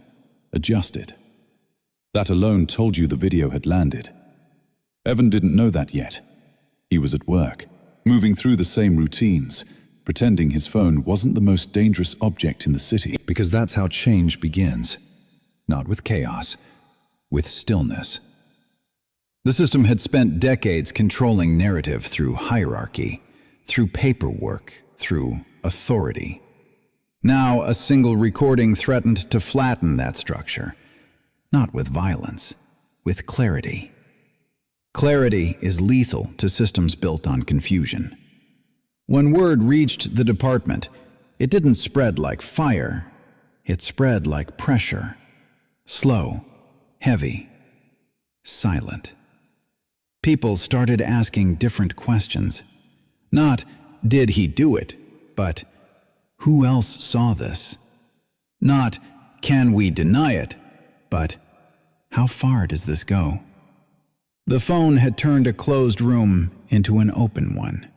A: adjusted. That alone told you the video had landed. Evan didn't know that yet. He was at work, moving through the same routines, pretending his phone wasn't the most dangerous object in the city. Because that's how change begins. Not with chaos, with stillness. The system had spent decades controlling narrative through hierarchy, through paperwork, through authority. Now a single recording threatened to flatten that structure. Not with violence, with clarity. Clarity is lethal to systems built on confusion. When word reached the department, it didn't spread like fire. It spread like pressure. Slow, heavy, silent. People started asking different questions. Not, did he do it? But, who else saw this? Not, can we deny it? But, how far does this go? The phone had turned a closed room into an open one.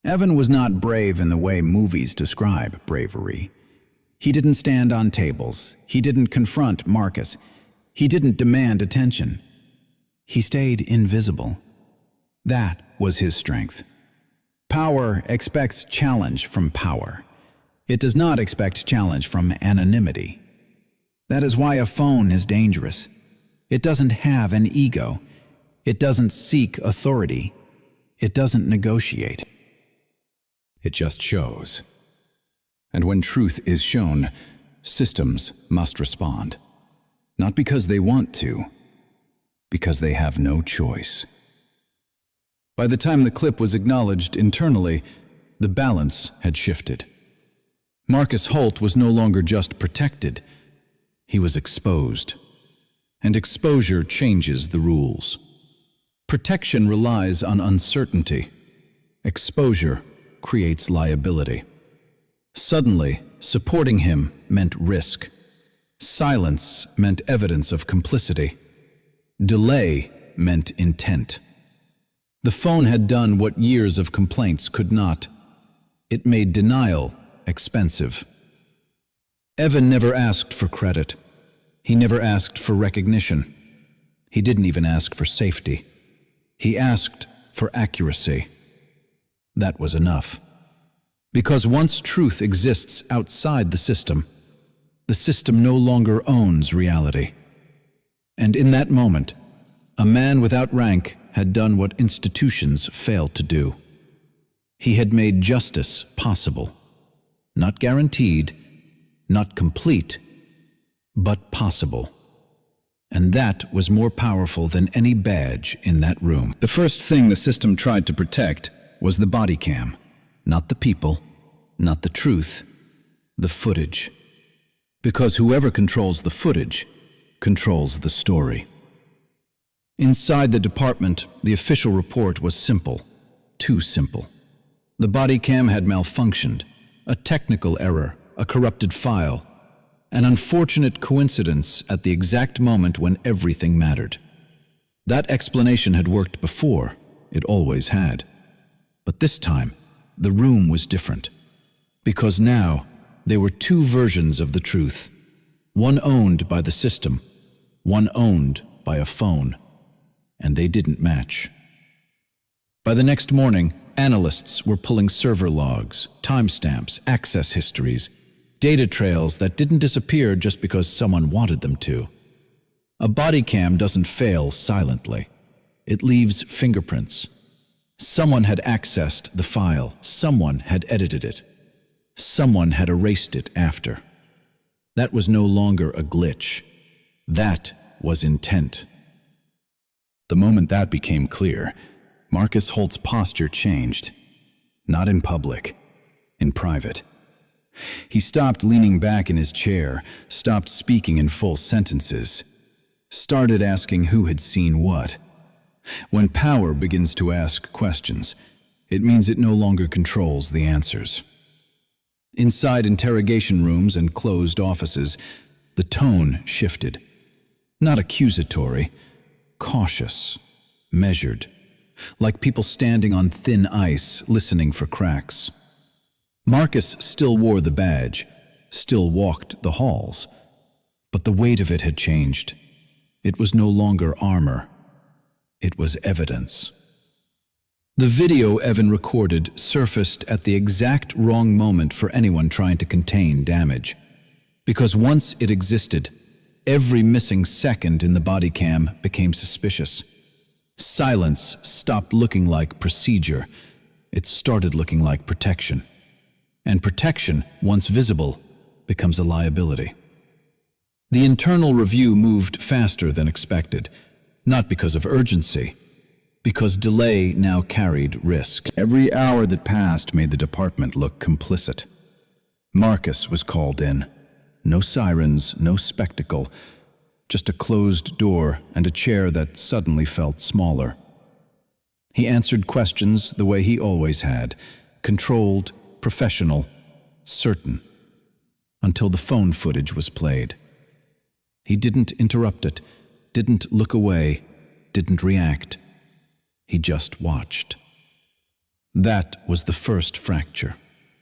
A: Evan was not brave in the way movies describe bravery. He didn't stand on tables. He didn't confront Marcus. He didn't demand attention. He stayed invisible. That was his strength. Power expects challenge from power. It does not expect challenge from anonymity. That is why a phone is dangerous. It doesn't have an ego. It doesn't seek authority. It doesn't negotiate. It just shows. And when truth is shown, systems must respond. Not because they want to, because they have no choice. By the time the clip was acknowledged internally, the balance had shifted. Marcus Holt was no longer just protected, he was exposed. And exposure changes the rules. Protection relies on uncertainty. Exposure creates liability. Suddenly, supporting him meant risk. Silence meant evidence of complicity. Delay meant intent. The phone had done what years of complaints could not. It made denial expensive. Evan never asked for credit. He never asked for recognition. He didn't even ask for safety. He asked for accuracy. That was enough. Because once truth exists outside the system no longer owns reality. And in that moment, a man without rank had done what institutions failed to do. He had made justice possible. Not guaranteed, not complete, but possible. And that was more powerful than any badge in that room.
B: The first thing the system tried to protect was the body cam. Not the people, not the truth, the footage. Because whoever controls the footage controls the story. Inside the department, the official report was simple, too simple. The body cam had malfunctioned, a technical error, a corrupted file, an unfortunate coincidence at the exact moment when everything mattered. That explanation had worked before, it always had. But this time, the room was different. Because now, there were two versions of the truth. One owned by the system, one owned by a phone. And they didn't match. By the next morning, analysts were pulling server logs, timestamps, access histories, data trails that didn't disappear just because someone wanted them to. A body cam doesn't fail silently. It leaves fingerprints. Someone had accessed the file. Someone had edited it. Someone had erased it after. That was no longer a glitch. That was intent. The moment that became clear, Marcus Holt's posture changed. Not in public, in private. He stopped leaning back in his chair, stopped speaking in full sentences, started asking who had seen what. When power begins to ask questions, it means it no longer controls the answers. Inside interrogation rooms and closed offices, the tone shifted. Not accusatory, cautious, measured, like people standing on thin ice, listening for cracks. Marcus still wore the badge, still walked the halls, but the weight of it had changed. It was no longer armor. It was evidence. The video Evan recorded surfaced at the exact wrong moment for anyone trying to contain damage. Because once it existed, every missing second in the body cam became suspicious. Silence stopped looking like procedure. It started looking like protection. And protection, once visible, becomes a liability. The internal review moved faster than expected, not because of urgency, because delay now carried risk. Every hour that passed made the department look complicit. Marcus was called in. No sirens, no spectacle, just a closed door and a chair that suddenly felt smaller. He answered questions the way he always had, controlled, professional, certain, until the phone footage was played. He didn't interrupt it, didn't look away, didn't react. He just watched. That was the first fracture.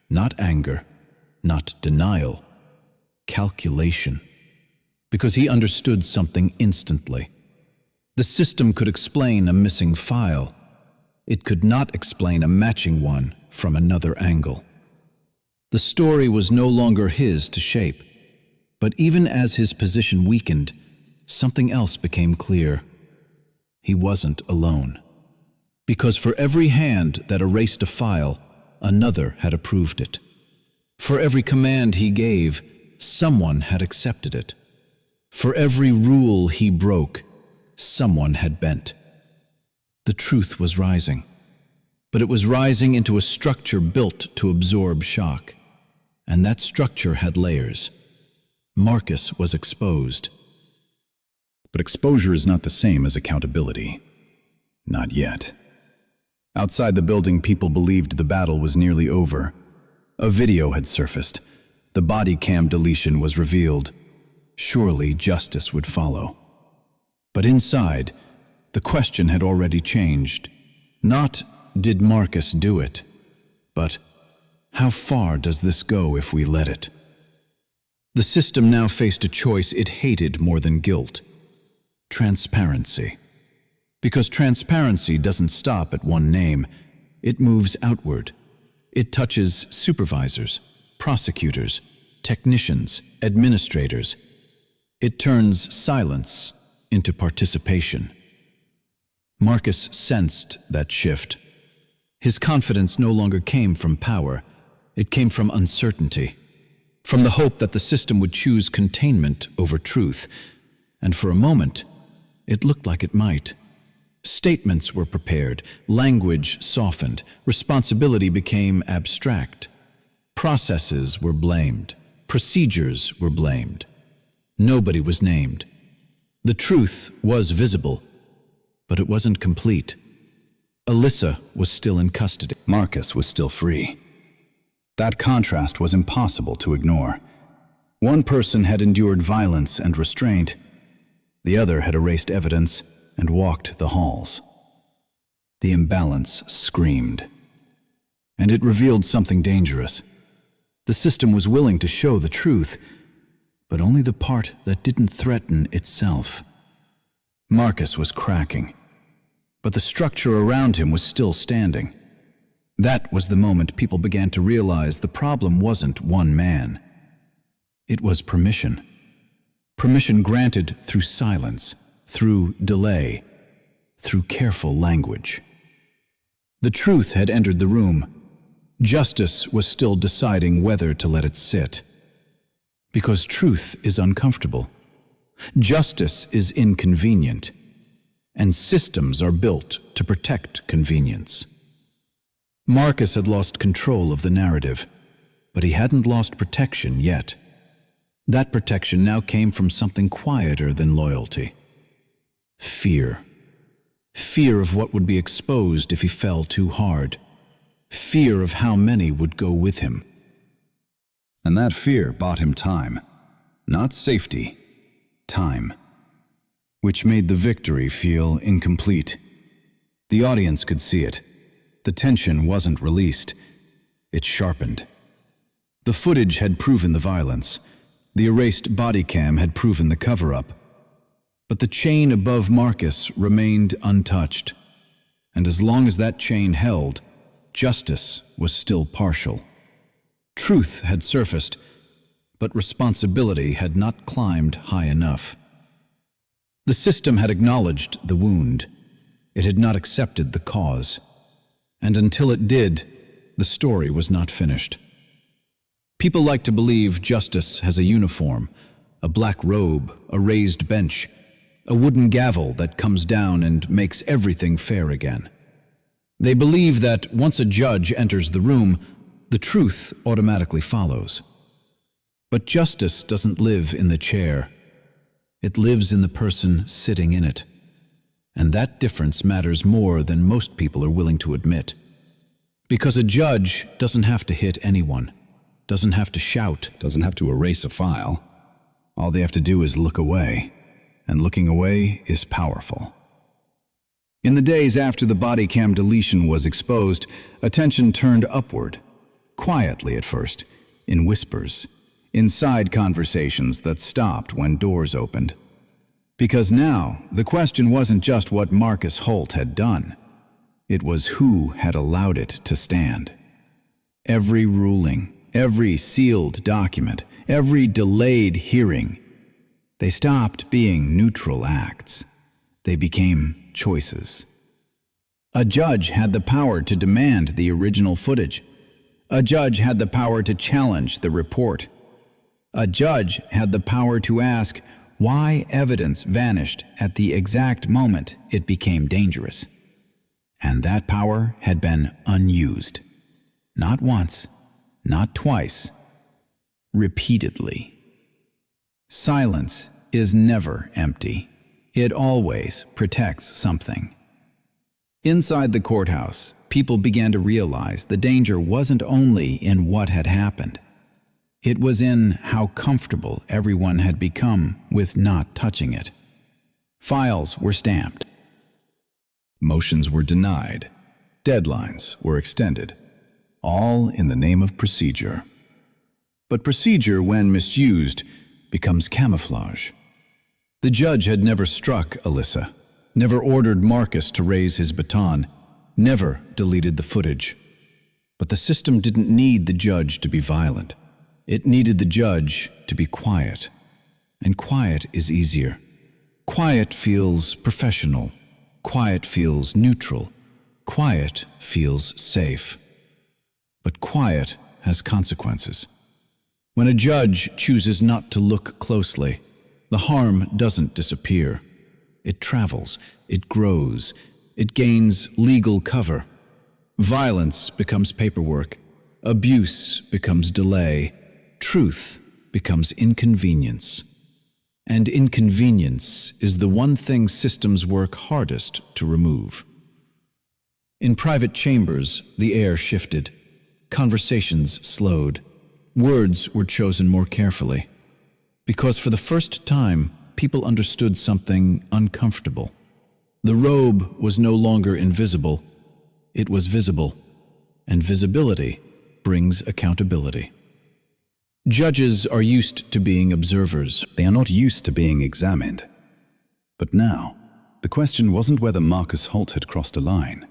B: Not anger, not denial, calculation. Because he understood something instantly. The system could explain a missing file. It could not explain a matching one from another angle. The story was no longer his to shape. But even as his position weakened, something else became clear. He wasn't alone. Because for every hand that erased a file, another had approved it. For every command he gave, someone had accepted it. For every rule he broke, someone had bent. The truth was rising, but it was rising into a structure built to absorb shock. And that structure had layers. Marcus was exposed. But exposure is not the same as accountability. Not yet. Outside the building, people believed the battle was nearly over. A video had surfaced. The body cam deletion was revealed. Surely justice would follow. But inside, the question had already changed. Not, did Marcus do it? But, How far does this go if we let it? The system now faced a choice it hated more than guilt: transparency. Because transparency doesn't stop at one name, it moves outward. It touches supervisors, prosecutors, technicians, administrators. It turns silence into participation. Marcus sensed that shift. His confidence no longer came from power. It came from uncertainty, from the hope that the system would choose containment over truth. And for a moment, it looked like it might. Statements were prepared, language softened, responsibility became abstract. Processes were blamed, procedures were blamed. Nobody was named. The truth was visible, but it wasn't complete. Alyssa was still in custody.
A: Marcus was still free. That contrast was impossible to ignore. One person had endured violence and restraint. The other had erased evidence and walked the halls. The imbalance screamed. And it revealed something dangerous. The system was willing to show the truth, but only the part that didn't threaten itself. Marcus was cracking, but the structure around him was still standing. That was the moment people began to realize the problem wasn't one man. It was permission. Permission granted through silence, through delay, through careful language. The truth had entered the room. Justice was still deciding whether to let it sit. Because truth is uncomfortable. Justice is inconvenient. And systems are built to protect convenience. Marcus had lost control of the narrative, but he hadn't lost protection yet. That protection now came from something quieter than loyalty. Fear. Fear of what would be exposed if he fell too hard. Fear of how many would go with him.
B: And that fear bought him time. Not safety, time. Which made the victory feel incomplete. The audience could see it. The tension wasn't released. It sharpened. The footage had proven the violence. The erased body cam had proven the cover-up. But the chain above Marcus remained untouched. And as long as that chain held, justice was still partial. Truth had surfaced, but responsibility had not climbed high enough. The system had acknowledged the wound. It had not accepted the cause. And until it did, the story was not finished. People like to believe justice has a uniform, a black robe, a raised bench, a wooden gavel that comes down and makes everything fair again. They believe that once a judge enters the room, the truth automatically follows. But justice doesn't live in the chair. It lives in the person sitting in it. And that difference matters more than most people are willing to admit. Because a judge doesn't have to hit anyone, doesn't have to shout,
A: Doesn't have to erase a file. All they have to do is look away. And looking away is powerful. In the days after the body cam deletion was exposed, attention turned upward. Quietly at first, in whispers, in side conversations that stopped when doors opened. Because now, the question wasn't just what Marcus Holt had done. It was who had allowed it to stand. Every ruling, every sealed document, every delayed hearing, they stopped being neutral acts. They became choices. A judge had the power to demand the original footage. A judge had the power to challenge the report. A judge had the power to ask why evidence vanished at the exact moment it became dangerous. And that power had been unused. Not once, not twice, repeatedly. Silence is never empty. It always protects something. Inside the courthouse, people began to realize the danger wasn't only in what had happened. It was in how comfortable everyone had become with not touching it. Files were stamped. Motions were denied. Deadlines were extended. all in the name of procedure. But procedure, when misused, becomes camouflage. The judge had never struck Alyssa, never ordered Marcus to raise his baton, never deleted the footage. But the system didn't need the judge to be violent. It needed the judge to be quiet. And quiet is easier. Quiet feels professional. Quiet feels neutral. Quiet feels safe. But quiet has consequences. When a judge chooses not to look closely, the harm doesn't disappear. It travels, it grows, it gains legal cover. Violence becomes paperwork. Abuse becomes delay. Truth becomes inconvenience. And inconvenience is the one thing systems work hardest to remove. In private chambers, the air shifted. Conversations slowed. Words were chosen more carefully. Because for the first time, people understood something uncomfortable. The robe was no longer invisible. It was visible. And visibility brings accountability. Judges are used to being observers.
B: They are not used to being examined. But now, the question wasn't whether Marcus Holt had crossed a line.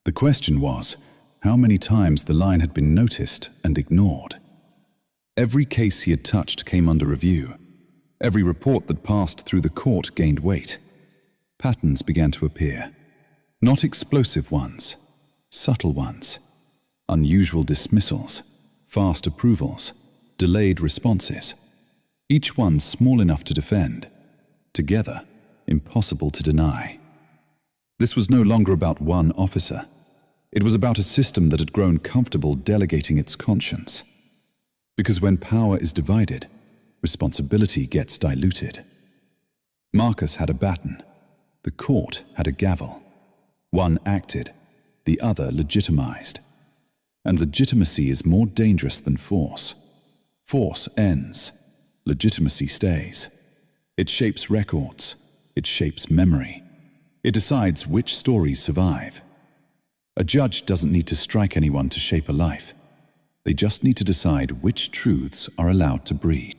B: The question was how many times the line had been noticed and ignored. Every case he had touched came under review. Every report that passed through the court gained weight. Patterns began to appear. Not explosive ones, subtle ones. Unusual dismissals, fast approvals, delayed responses. Each one small enough to defend. Together, impossible to deny. This was no longer about one officer. It was about a system that had grown comfortable delegating its conscience. Because when power is divided, responsibility gets diluted. Marcus had a baton. The court had a gavel. One acted, the other legitimized. And legitimacy is more dangerous than force. Force ends. Legitimacy stays. It shapes records. It shapes memory. It decides which stories survive. A judge doesn't need to strike anyone to shape a life. They just need to decide which truths are allowed to breathe.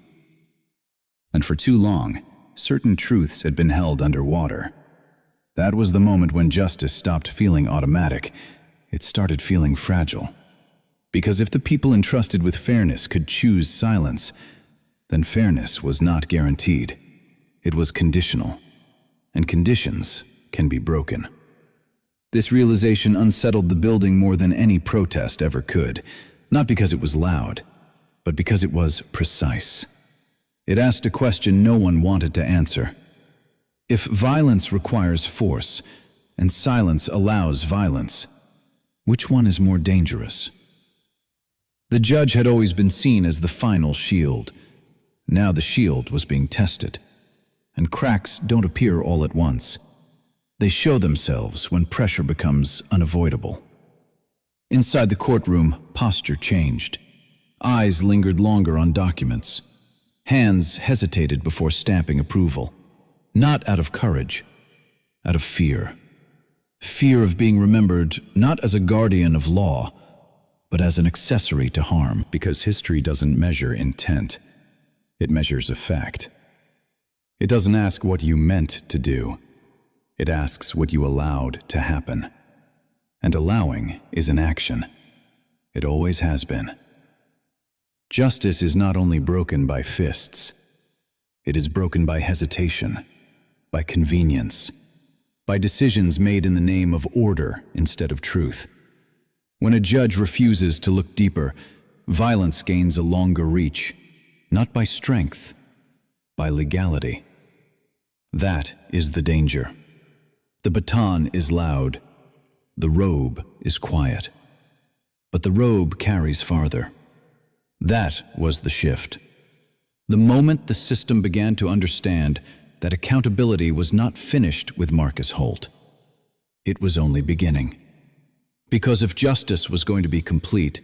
B: And for too long, certain truths had been held underwater. That was the moment when justice stopped feeling automatic. It started feeling fragile. Because if the people entrusted with fairness could choose silence, then fairness was not guaranteed. It was conditional. And conditions can be broken. This realization unsettled the building more than any protest ever could, not because it was loud, but because it was precise. It asked a question no one wanted to answer. If violence requires force, and silence allows violence, which one is more dangerous? The judge had always been seen as the final shield. Now the shield was being tested. And cracks don't appear all at once. They show themselves when pressure becomes unavoidable. Inside the courtroom, posture changed. Eyes lingered longer on documents. Hands hesitated before stamping approval. Not out of courage, out of fear. Fear of being remembered not as a guardian of law, but as an accessory to harm. Because history doesn't measure intent. It measures effect. It doesn't ask what you meant to do. It asks what you allowed to happen. And allowing is an action. It always has been. Justice is not only broken by fists. It is broken by hesitation, by convenience, by decisions made in the name of order instead of truth. When a judge refuses to look deeper, violence gains a longer reach, not by strength, by legality. That is the danger. The baton is loud. The robe is quiet. But the robe carries farther. That was the shift. The moment the system began to understand that accountability was not finished with Marcus Holt, it was only beginning. Because if justice was going to be complete,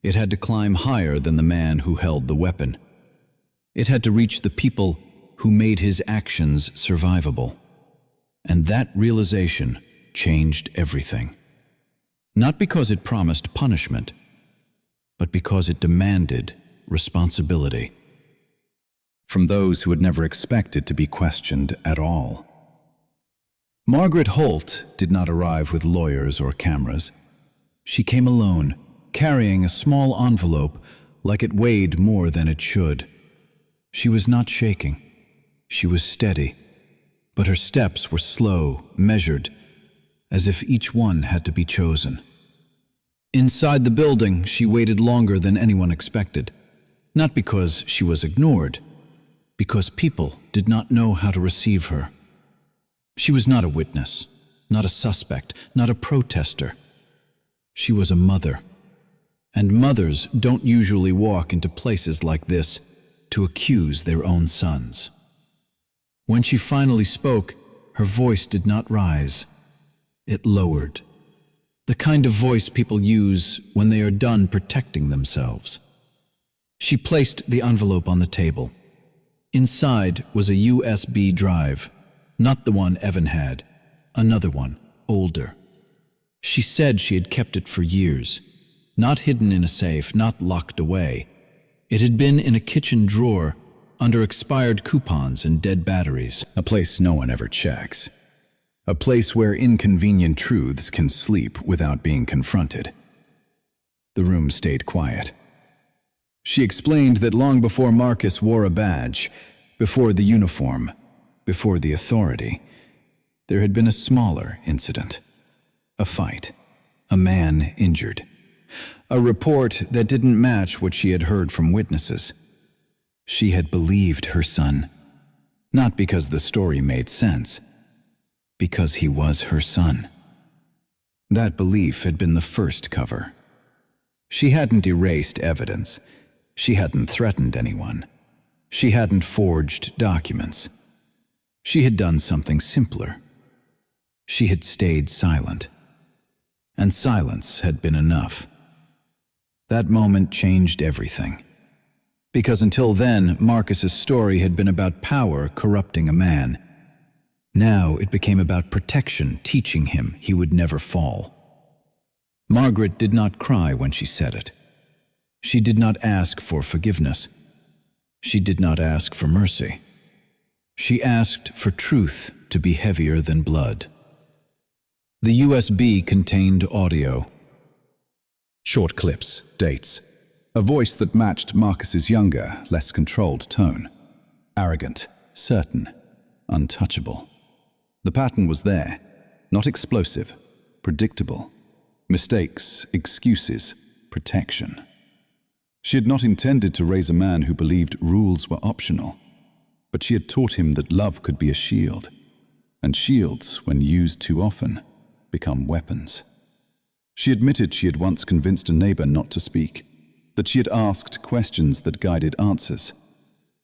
B: it had to climb higher than the man who held the weapon. It had to reach the people who made his actions survivable. And that realization changed everything. Not because it promised punishment, but because it demanded responsibility from those who had never expected to be questioned at all. Margaret Holt did not arrive with lawyers or cameras. She came alone, carrying a small envelope like it weighed more than it should. She was not shaking. She was steady, but her steps were slow, measured, as if each one had to be chosen. Inside the building, she waited longer than anyone expected, not because she was ignored, because people did not know how to receive her. She was not a witness, not a suspect, not a protester. She was a mother, and mothers don't usually walk into places like this to accuse their own sons. When she finally spoke, her voice did not rise. It lowered. The kind of voice people use when they are done protecting themselves. She placed the envelope on the table. Inside was a USB drive, not the one Evan had, another one, older. She said she had kept it for years, not hidden in a safe, not locked away. It had been in a kitchen drawer under expired coupons and dead batteries.
A: A place no one ever checks. A place where inconvenient truths can sleep without being confronted. The room stayed quiet. She explained that long before Marcus wore a badge, before the uniform, before the authority, there had been a smaller incident. A fight. A man injured. A report that didn't match what she had heard from witnesses. She had believed her son, not because the story made sense, because he was her son. That belief had been the first cover. She hadn't erased evidence. She hadn't threatened anyone. She hadn't forged documents. She had done something simpler. She had stayed silent. And silence had been enough. That moment changed everything. Because until then, Marcus's story had been about power corrupting a man. Now it became about protection, teaching him he would never fall. Margaret did not cry when she said it. She did not ask for forgiveness. She did not ask for mercy. She asked for truth to be heavier than blood. The USB contained audio. Short clips, dates. A voice that matched Marcus's younger, less controlled tone. Arrogant, certain, untouchable. The pattern was there, not explosive, predictable. Mistakes, excuses, protection. She had not intended to raise a man who believed rules were optional, but she had taught him that love could be a shield, and shields, when used too often, become weapons. She admitted she had once convinced a neighbor not to speak, that she had asked questions that guided answers,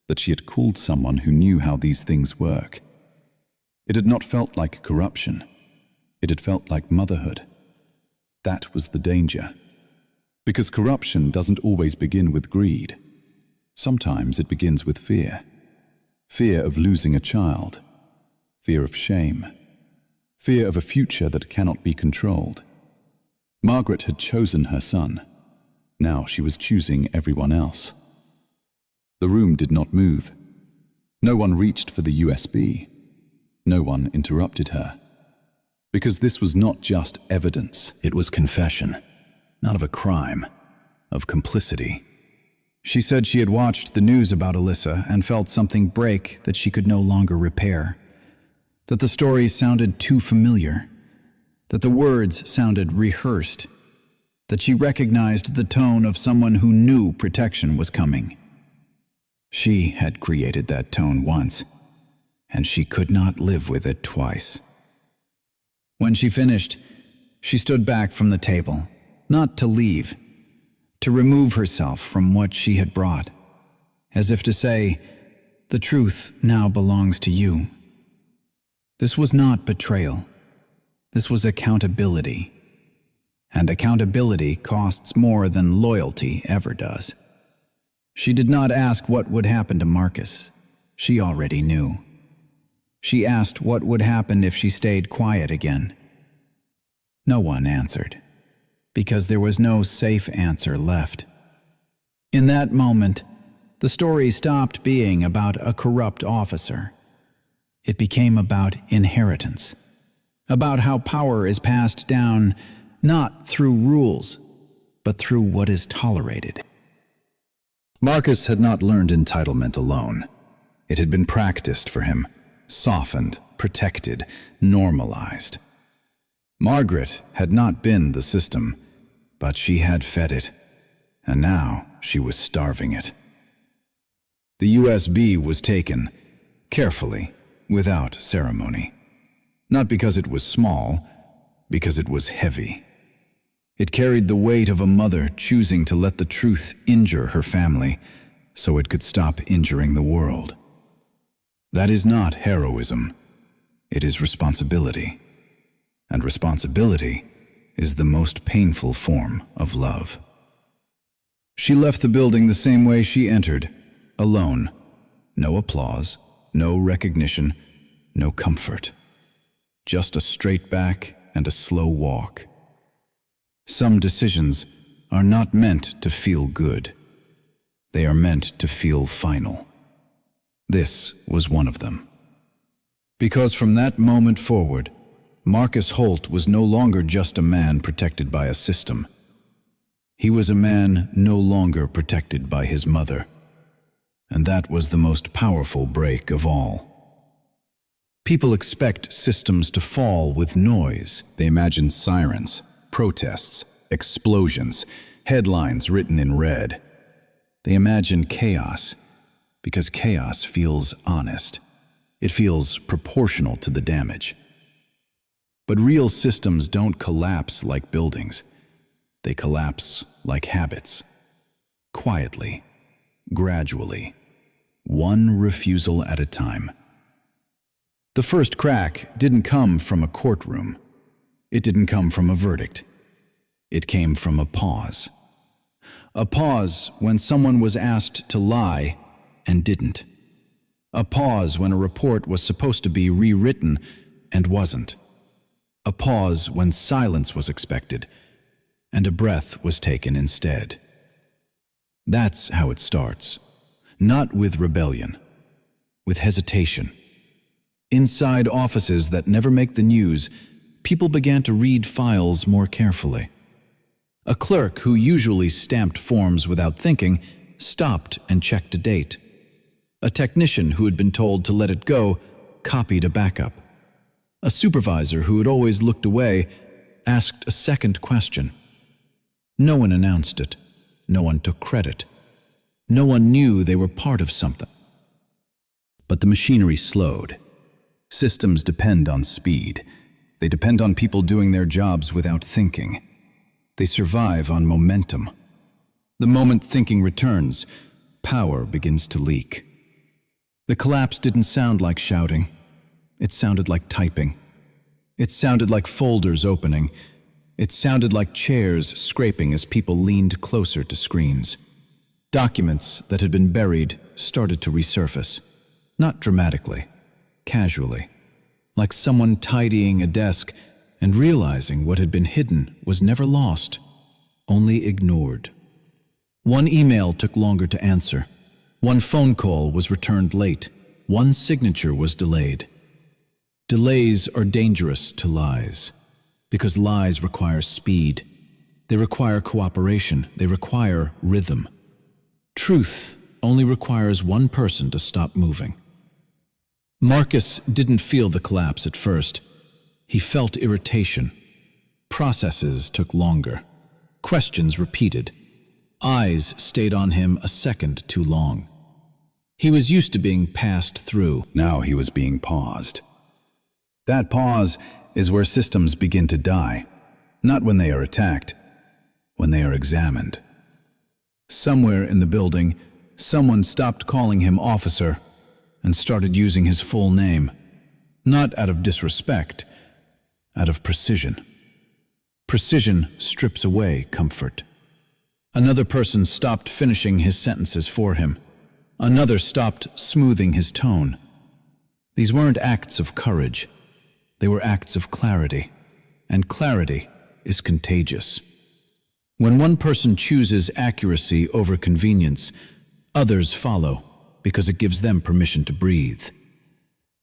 A: that she had called someone who knew how these things work. It had not felt like corruption. It had felt like motherhood. That was the danger. Because corruption doesn't always begin with greed. Sometimes it begins with fear. Fear of losing a child. Fear of shame. Fear of a future that cannot be controlled. Margaret had chosen her son. Now she was choosing everyone else. The room did not move. No one reached for the USB. No one interrupted her. Because this was not just evidence, it was confession. Not of a crime, of complicity. She said she had watched the news about Alyssa and felt something break that she could no longer repair. That the story sounded too familiar. That the words sounded rehearsed. That she recognized the tone of someone who knew protection was coming. She had created that tone once, and she could not live with it twice. When she finished, she stood back from the table, not to leave, to remove herself from what she had brought, as if to say, "The truth now belongs to you." This was not betrayal. This was accountability. And accountability costs more than loyalty ever does. She did not ask what would happen to Marcus. She already knew. She asked what would happen if she stayed quiet again. No one answered. because there was no safe answer left. In that moment, the story stopped being about a corrupt officer. It became about inheritance, about how power is passed down not through rules, but through what is tolerated.
B: Marcus had not learned entitlement alone. It had been practiced for him, softened, protected, normalized. Margaret had not been the system, but she had fed it, and now she was starving it. The USB was taken, carefully, without ceremony. Not because it was small, because it was heavy. It carried the weight of a mother choosing to let the truth injure her family so it could stop injuring the world. That is not heroism. It is responsibility. And responsibility is the most painful form of love. She left the building the same way she entered, alone. No applause, no recognition, no comfort. Just a straight back and a slow walk. Some decisions are not meant to feel good. They are meant to feel final. This was one of them. Because from that moment forward, Marcus Holt was no longer just a man protected by a system. He was a man no longer protected by his mother. And that was the most powerful break of all. People expect systems to fall with noise. They imagine sirens, protests, explosions, headlines written in red. They imagine chaos, because chaos feels honest. It feels proportional to the damage. But real systems don't collapse like buildings. They collapse like habits. Quietly, gradually, one refusal at a time. The first crack didn't come from a courtroom. It didn't come from a verdict. It came from a pause. A pause when someone was asked to lie and didn't. A pause when a report was supposed to be rewritten and wasn't. A pause when silence was expected and a breath was taken instead. That's how it starts. Not with rebellion, with hesitation. Inside offices that never make the news, people began to read files more carefully. A clerk who usually stamped forms without thinking stopped and checked a date. A technician who had been told to let it go copied a backup. A supervisor who had always looked away asked a second question. No one announced it. No one took credit. No one knew they were part of something. But the machinery slowed. Systems depend on speed. They depend on people doing their jobs without thinking. They survive on momentum. The moment thinking returns, power begins to leak. The collapse didn't sound like shouting. It sounded like typing. It sounded like folders opening. It sounded like chairs scraping as people leaned closer to screens. Documents that had been buried started to resurface. Not dramatically, casually, like someone tidying a desk and realizing what had been hidden was never lost, only ignored. One email took longer to answer. One phone call was returned late. One signature was delayed. Delays are dangerous to lies, because lies require speed. They require cooperation. They require rhythm. Truth only requires one person to stop moving. Marcus didn't feel the collapse at first. He felt irritation. Processes took longer. Questions repeated. Eyes stayed on him a second too long. He was used to being passed through. Now he was being paused. That pause is where systems begin to die. Not when they are attacked, when they are examined. Somewhere in the building, someone stopped calling him officer and started using his full name. Not out of disrespect, out of precision. Precision strips away comfort. Another person stopped finishing his sentences for him. Another stopped smoothing his tone. These weren't acts of courage. They were acts of clarity. And clarity is contagious.
A: When one person chooses accuracy over convenience, others follow because it gives them permission to breathe.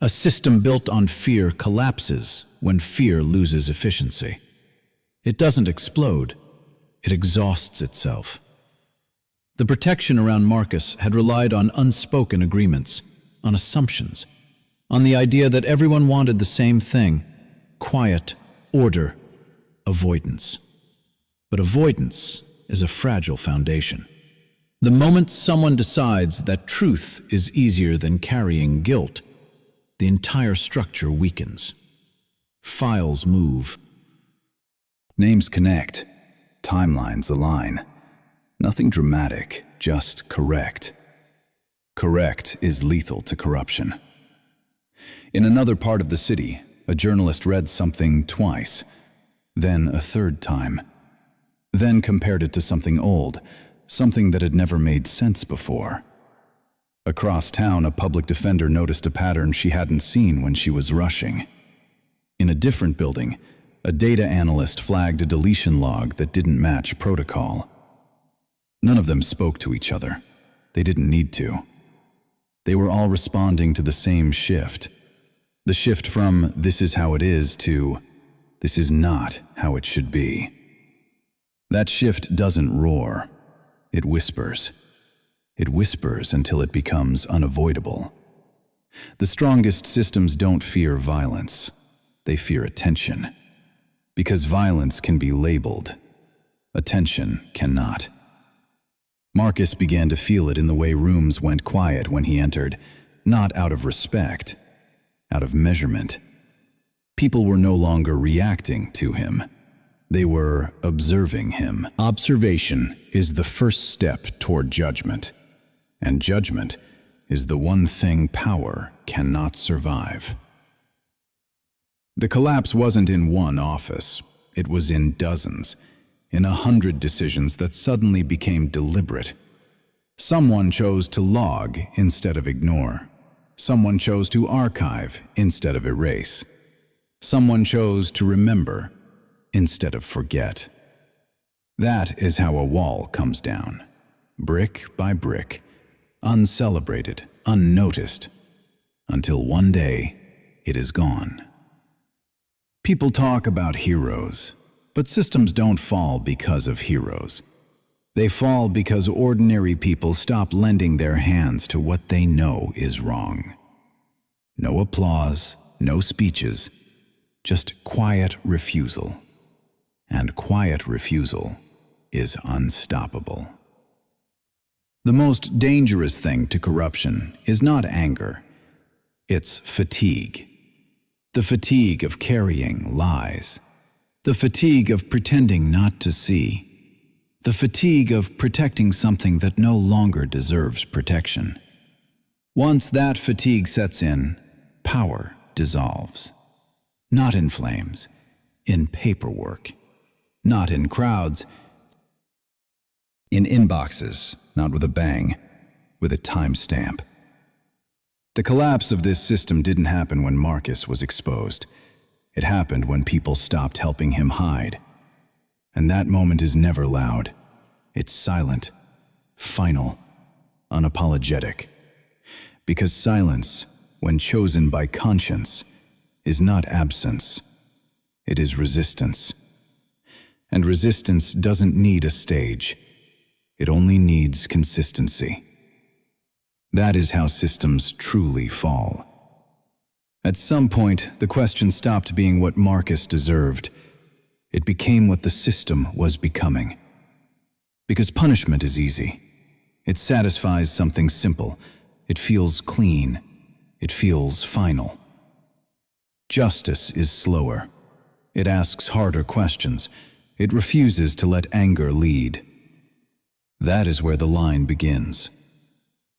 A: A system built on fear collapses when fear loses efficiency. It doesn't explode, it exhausts itself. The protection around Marcus had relied on unspoken agreements, on assumptions, on the idea that everyone wanted the same thing: quiet, order, avoidance. But avoidance is a fragile foundation. The moment someone decides that truth is easier than carrying guilt, the entire structure weakens. Files move.
B: Names connect. Timelines align. Nothing dramatic, just correct. Correct is lethal to corruption. In another part of the city, a journalist read something twice, then a third time. Then compared it to something old, something that had never made sense before. Across town, a public defender noticed a pattern she hadn't seen when she was rushing. In a different building, a data analyst flagged a deletion log that didn't match protocol. None of them spoke to each other. They didn't need to. They were all responding to the same shift. The shift from "this is how it is" to "this is not how it should be." That shift doesn't roar. It whispers. It whispers until it becomes unavoidable. The strongest systems don't fear violence. They fear attention. Because violence can be labeled. Attention cannot. Marcus began to feel it in the way rooms went quiet when he entered, not out of respect, out of measurement. People were no longer reacting to him. They were observing him. Observation is the first step toward judgment, and judgment is the one thing power cannot survive. The collapse wasn't in one office. It was in dozens, in 100 decisions that suddenly became deliberate. Someone chose to log instead of ignore. Someone chose to archive instead of erase. Someone chose to remember instead of forget. That is how a wall comes down, brick by brick, uncelebrated, unnoticed, until one day it is gone. People talk about heroes, but systems don't fall because of heroes. They fall because ordinary people stop lending their hands to what they know is wrong. No applause, no speeches, just quiet refusal. And quiet refusal is unstoppable. The most dangerous thing to corruption is not anger, it's fatigue. The fatigue of carrying lies. The fatigue of pretending not to see. The fatigue of protecting something that no longer deserves protection. Once that fatigue sets in, power dissolves. Not in flames, in paperwork. Not in crowds, in inboxes, not with a bang, with a timestamp. The collapse of this system didn't happen when Marcus was exposed. It happened when people stopped helping him hide. And that moment is never loud. It's silent, final, unapologetic. Because silence, when chosen by conscience, is not absence. It is resistance. And resistance doesn't need a stage. It only needs consistency. That is how systems truly fall. At some point, the question stopped being what Marcus deserved. It became what the system was becoming. Because punishment is easy. It satisfies something simple. It feels clean. It feels final. Justice is slower. It asks harder questions. It refuses to let anger lead. That is where the line begins.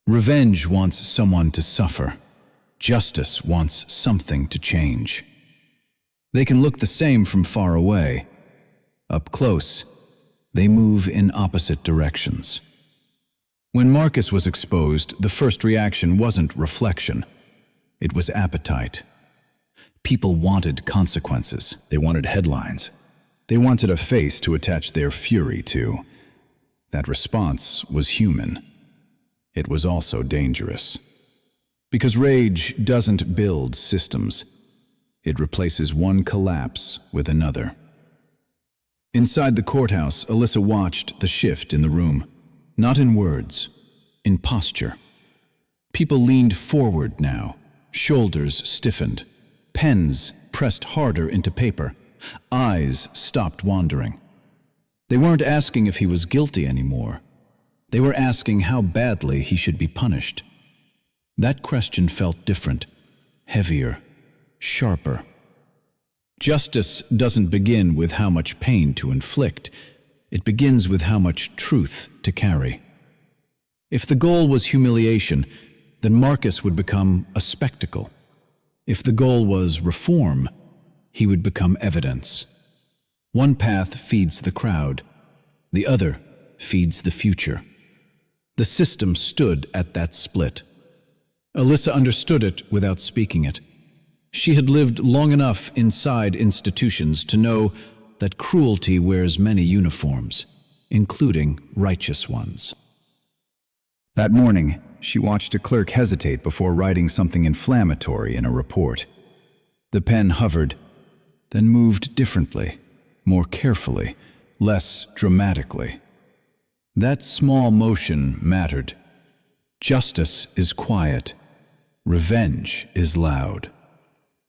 B: Revenge wants someone to suffer. Justice wants something to change. They can look the same from far away. Up close, they move in opposite directions. When Marcus was exposed, the first reaction wasn't reflection. It was appetite. People wanted consequences. They wanted headlines. They wanted a face to attach their fury to. That response was human. It was also dangerous. Because rage doesn't build systems. It replaces one collapse with another. Inside the courthouse, Alyssa watched the shift in the room, not in words, in posture. People leaned forward now, shoulders stiffened, pens pressed harder into paper, eyes stopped wandering. They weren't asking if he was guilty anymore. They were asking how badly he should be punished. That question felt different, heavier, sharper. Justice doesn't begin with how much pain to inflict. It begins with how much truth to carry. If the goal was humiliation, then Marcus would become a spectacle. If the goal was reform, he would become evidence. One path feeds the crowd, the other feeds the future. The system stood at that split. Alyssa understood it without speaking it. She had lived long enough inside institutions to know that cruelty wears many uniforms, including righteous ones. That morning, she watched a clerk hesitate before writing something inflammatory in a report. The pen hovered, then moved differently, more carefully, less dramatically. That small motion mattered. Justice is quiet. Revenge is loud.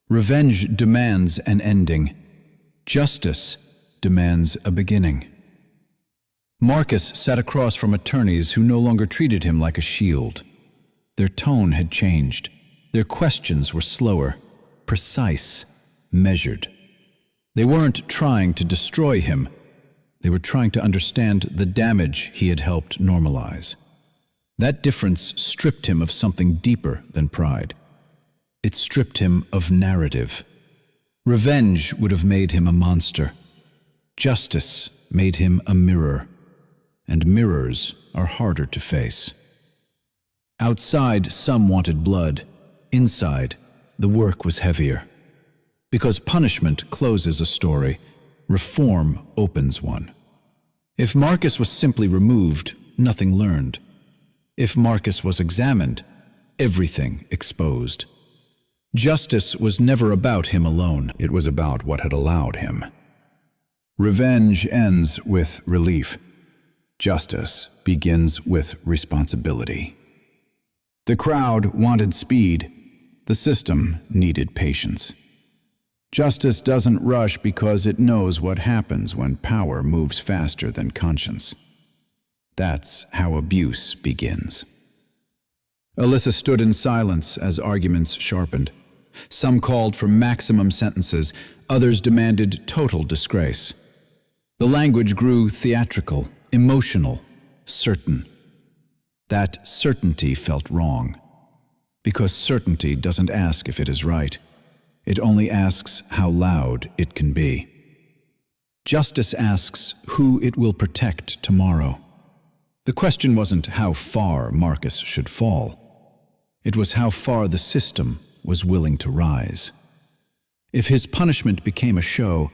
B: Revenge demands an ending. Justice demands a beginning. Marcus sat across from attorneys who no longer treated him like a shield. Their tone had changed. Their questions were slower, precise, measured. They weren't trying to destroy him. They were trying to understand the damage he had helped normalize. That difference stripped him of something deeper than pride. It stripped him of narrative. Revenge would have made him a monster. Justice made him a mirror. And mirrors are harder to face. Outside, some wanted blood. Inside, the work was heavier. Because punishment closes a story, reform opens one. If Marcus was simply removed, nothing learned. If Marcus was examined, everything exposed. Justice was never about him alone. It was about what had allowed him. Revenge ends with relief. Justice begins with responsibility. The crowd wanted speed. The system needed patience. Justice doesn't rush because it knows what happens when power moves faster than conscience. That's how abuse begins. Alyssa stood in silence as arguments sharpened. Some called for maximum sentences, others demanded total disgrace. The language grew theatrical, emotional, certain. That certainty felt wrong, because certainty doesn't ask if it is right. It only asks how loud it can be. Justice asks who it will protect tomorrow. The question wasn't how far Marcus should fall. It was how far the system was willing to rise. If his punishment became a show,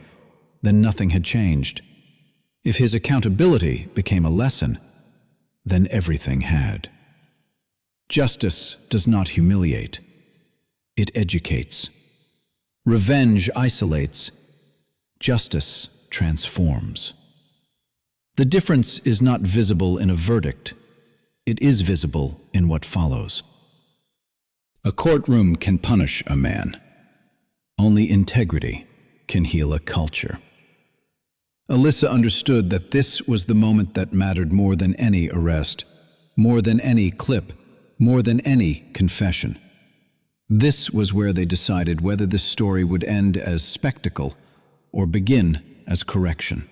B: then nothing had changed. If his accountability became a lesson, then everything had. Justice does not humiliate. It educates. Revenge isolates. Justice transforms. The difference is not visible in a verdict. It is visible in what follows. A courtroom can punish a man. Only integrity can heal a culture. Alyssa understood that this was the moment that mattered more than any arrest, more than any clip, more than any confession. This was where they decided whether this story would end as spectacle or begin as correction.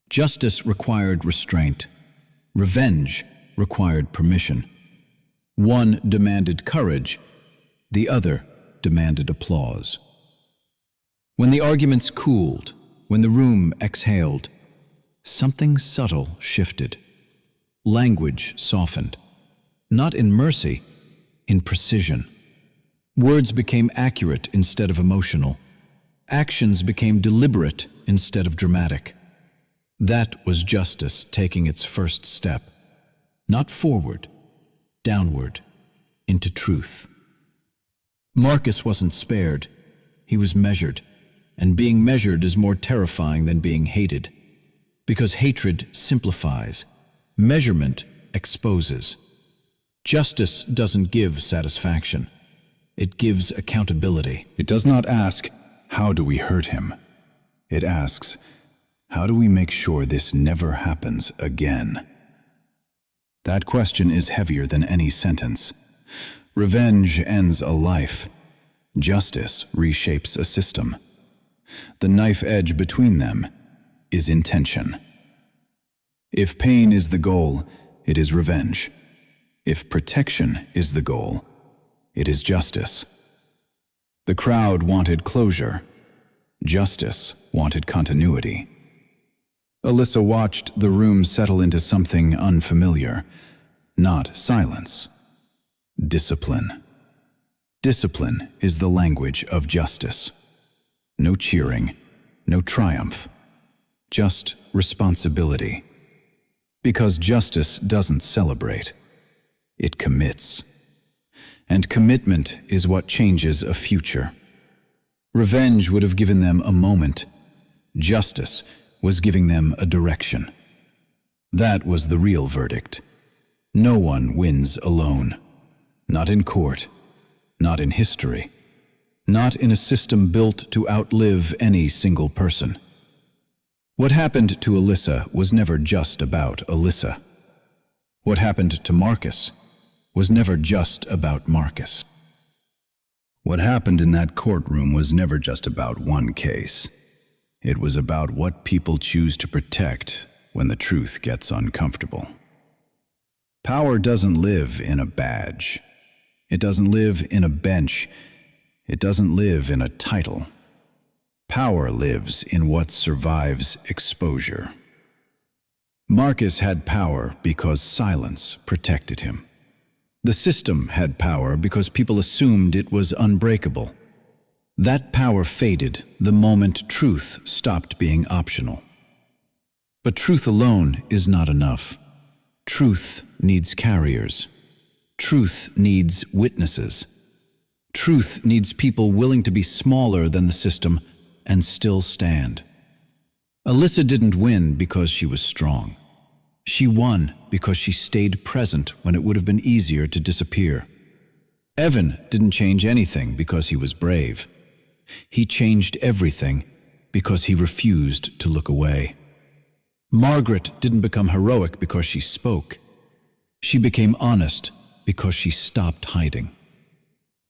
B: Justice required restraint. Revenge required permission. One demanded courage, the other demanded applause. When the arguments cooled, when the room exhaled, something subtle shifted. Language softened. Not in mercy, in precision. Words became accurate instead of emotional. Actions became deliberate instead of dramatic. That was justice taking its first step, not forward, downward, into truth. Marcus wasn't spared, he was measured, and being measured is more terrifying than being hated, because hatred simplifies, measurement exposes. Justice doesn't give satisfaction, it gives accountability.
A: It does not ask, how do we hurt him? It asks, how do we make sure this never happens again? That question is heavier than any sentence. Revenge ends a life. Justice reshapes a system. The knife edge between them is intention. If pain is the goal, it is revenge. If protection is the goal, it is justice. The crowd wanted closure. Justice wanted continuity. Alyssa watched the room settle into something unfamiliar. Not silence. Discipline. Discipline is the language of justice. No cheering, no triumph. Just responsibility. Because justice doesn't celebrate. It commits. And commitment is what changes a future. Revenge would have given them a moment. Justice was giving them a direction. That was the real verdict. No one wins alone. Not in court. Not in history. Not in a system built to outlive any single person. What happened to Alyssa was never just about Alyssa. What happened to Marcus was never just about Marcus. What happened in that courtroom was never just about one case. It was about what people choose to protect when the truth gets uncomfortable. Power doesn't live in a badge. It doesn't live in a bench. It doesn't live in a title. Power lives in what survives exposure. Marcus had power because silence protected him. The system had power because people assumed it was unbreakable. That power faded the moment truth stopped being optional. But truth alone is not enough. Truth needs carriers. Truth needs witnesses. Truth needs people willing to be smaller than the system and still stand. Alyssa didn't win because she was strong. She won because she stayed present when it would have been easier to disappear. Evan didn't change anything because he was brave. He changed everything because he refused to look away. Margaret didn't become heroic because she spoke. She became honest because she stopped hiding.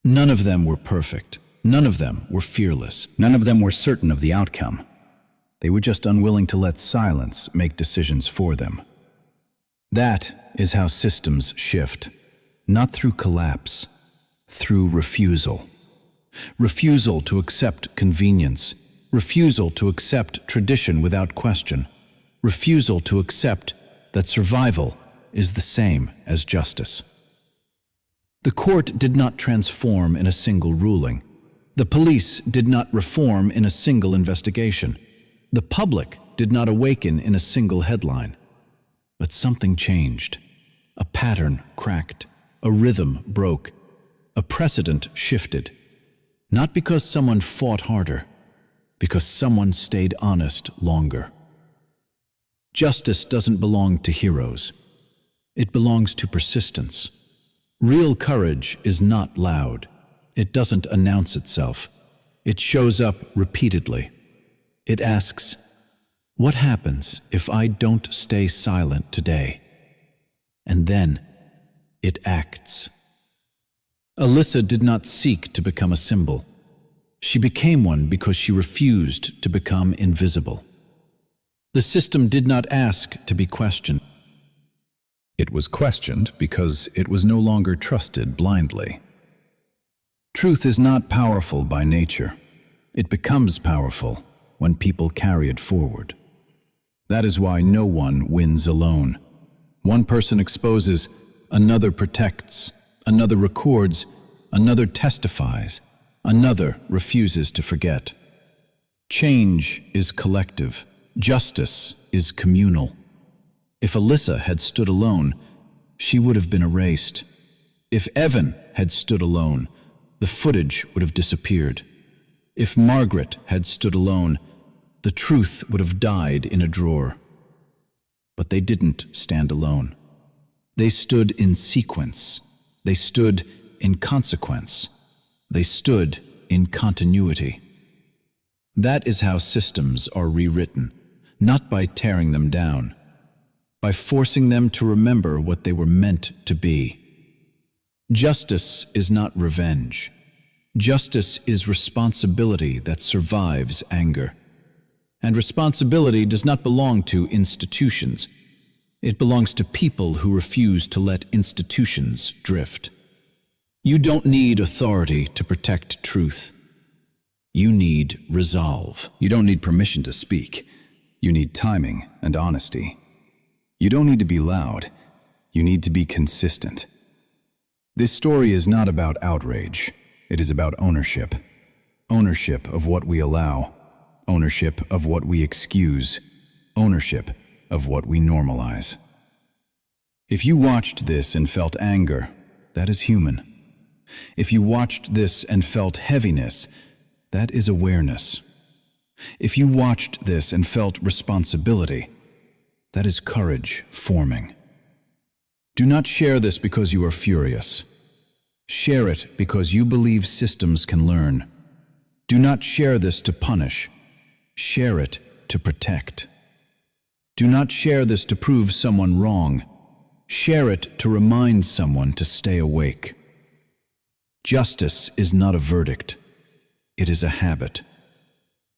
A: None of them were perfect. None of them were fearless. None of them were certain of the outcome. They were just unwilling to let silence make decisions for them. That is how systems shift, not through collapse, through refusal. Refusal to accept convenience, refusal to accept tradition without question, refusal to accept that survival is the same as justice. The court did not transform in a single ruling. The police did not reform in a single investigation. The public did not awaken in a single headline. But something changed. A pattern cracked. A rhythm broke. A precedent shifted. Not because someone fought harder, because someone stayed honest longer. Justice doesn't belong to heroes. It belongs to persistence. Real courage is not loud. It doesn't announce itself. It shows up repeatedly. It asks, what happens if I don't stay silent today? And then it acts. Alyssa did not seek to become a symbol. She became one because she refused to become invisible. The system did not ask to be questioned. It was questioned because it was no longer trusted blindly. Truth is not powerful by nature. It becomes powerful when people carry it forward. That is why no one wins alone. One person exposes, another protects, another records, another testifies, another refuses to forget.
B: Change is collective. Justice is communal. If Alyssa had stood alone, she would have been erased. If Evan had stood alone, the footage would have disappeared. If Margaret had stood alone, the truth would have died in a drawer. But they didn't stand alone. They stood in sequence. They stood in consequence. They stood in continuity. That is how systems are rewritten, not by tearing them down, by forcing them to remember what they were meant to be. Justice is not revenge. Justice is responsibility that survives anger. And responsibility does not belong to institutions. It belongs to people who refuse to let institutions drift. You don't need authority to protect truth. You need resolve.
A: You don't need permission to speak. You need timing and honesty. You don't need to be loud. You need to be consistent. This story is not about outrage. It is about ownership. Ownership of what we allow. Ownership of what we excuse. Ownership of what we normalize. If you watched this and felt anger, that is human. If you watched this and felt heaviness, that is awareness. If you watched this and felt responsibility, that is courage forming. Do not share this because you are furious. Share it because you believe systems can learn. Do not share this to punish. Share it to protect. Do not share this to prove someone wrong. Share it to remind someone to stay awake. Justice is not a verdict. It is a habit.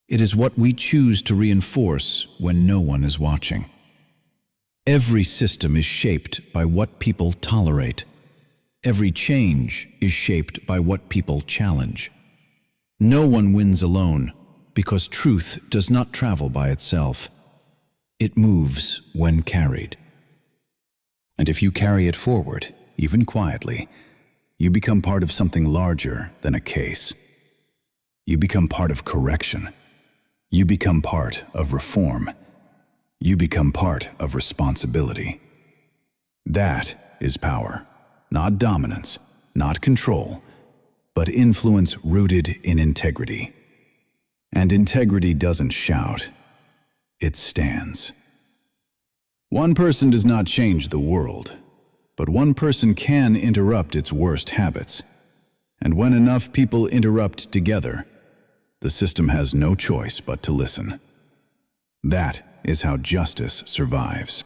A: It is what we choose to reinforce when no one is watching. Every system is shaped by what people tolerate. Every change is shaped by what people challenge. No one wins alone because truth does not travel by itself. It moves when carried. And if you carry it forward, even quietly, you become part of something larger than a case. You become part of correction. You become part of reform. You become part of responsibility. That is power, not dominance, not control, but influence rooted in integrity. And integrity doesn't shout, it stands. One person does not change the world, but one person can interrupt its worst habits. And when enough people interrupt together, the system has no choice but to listen. That is how justice survives.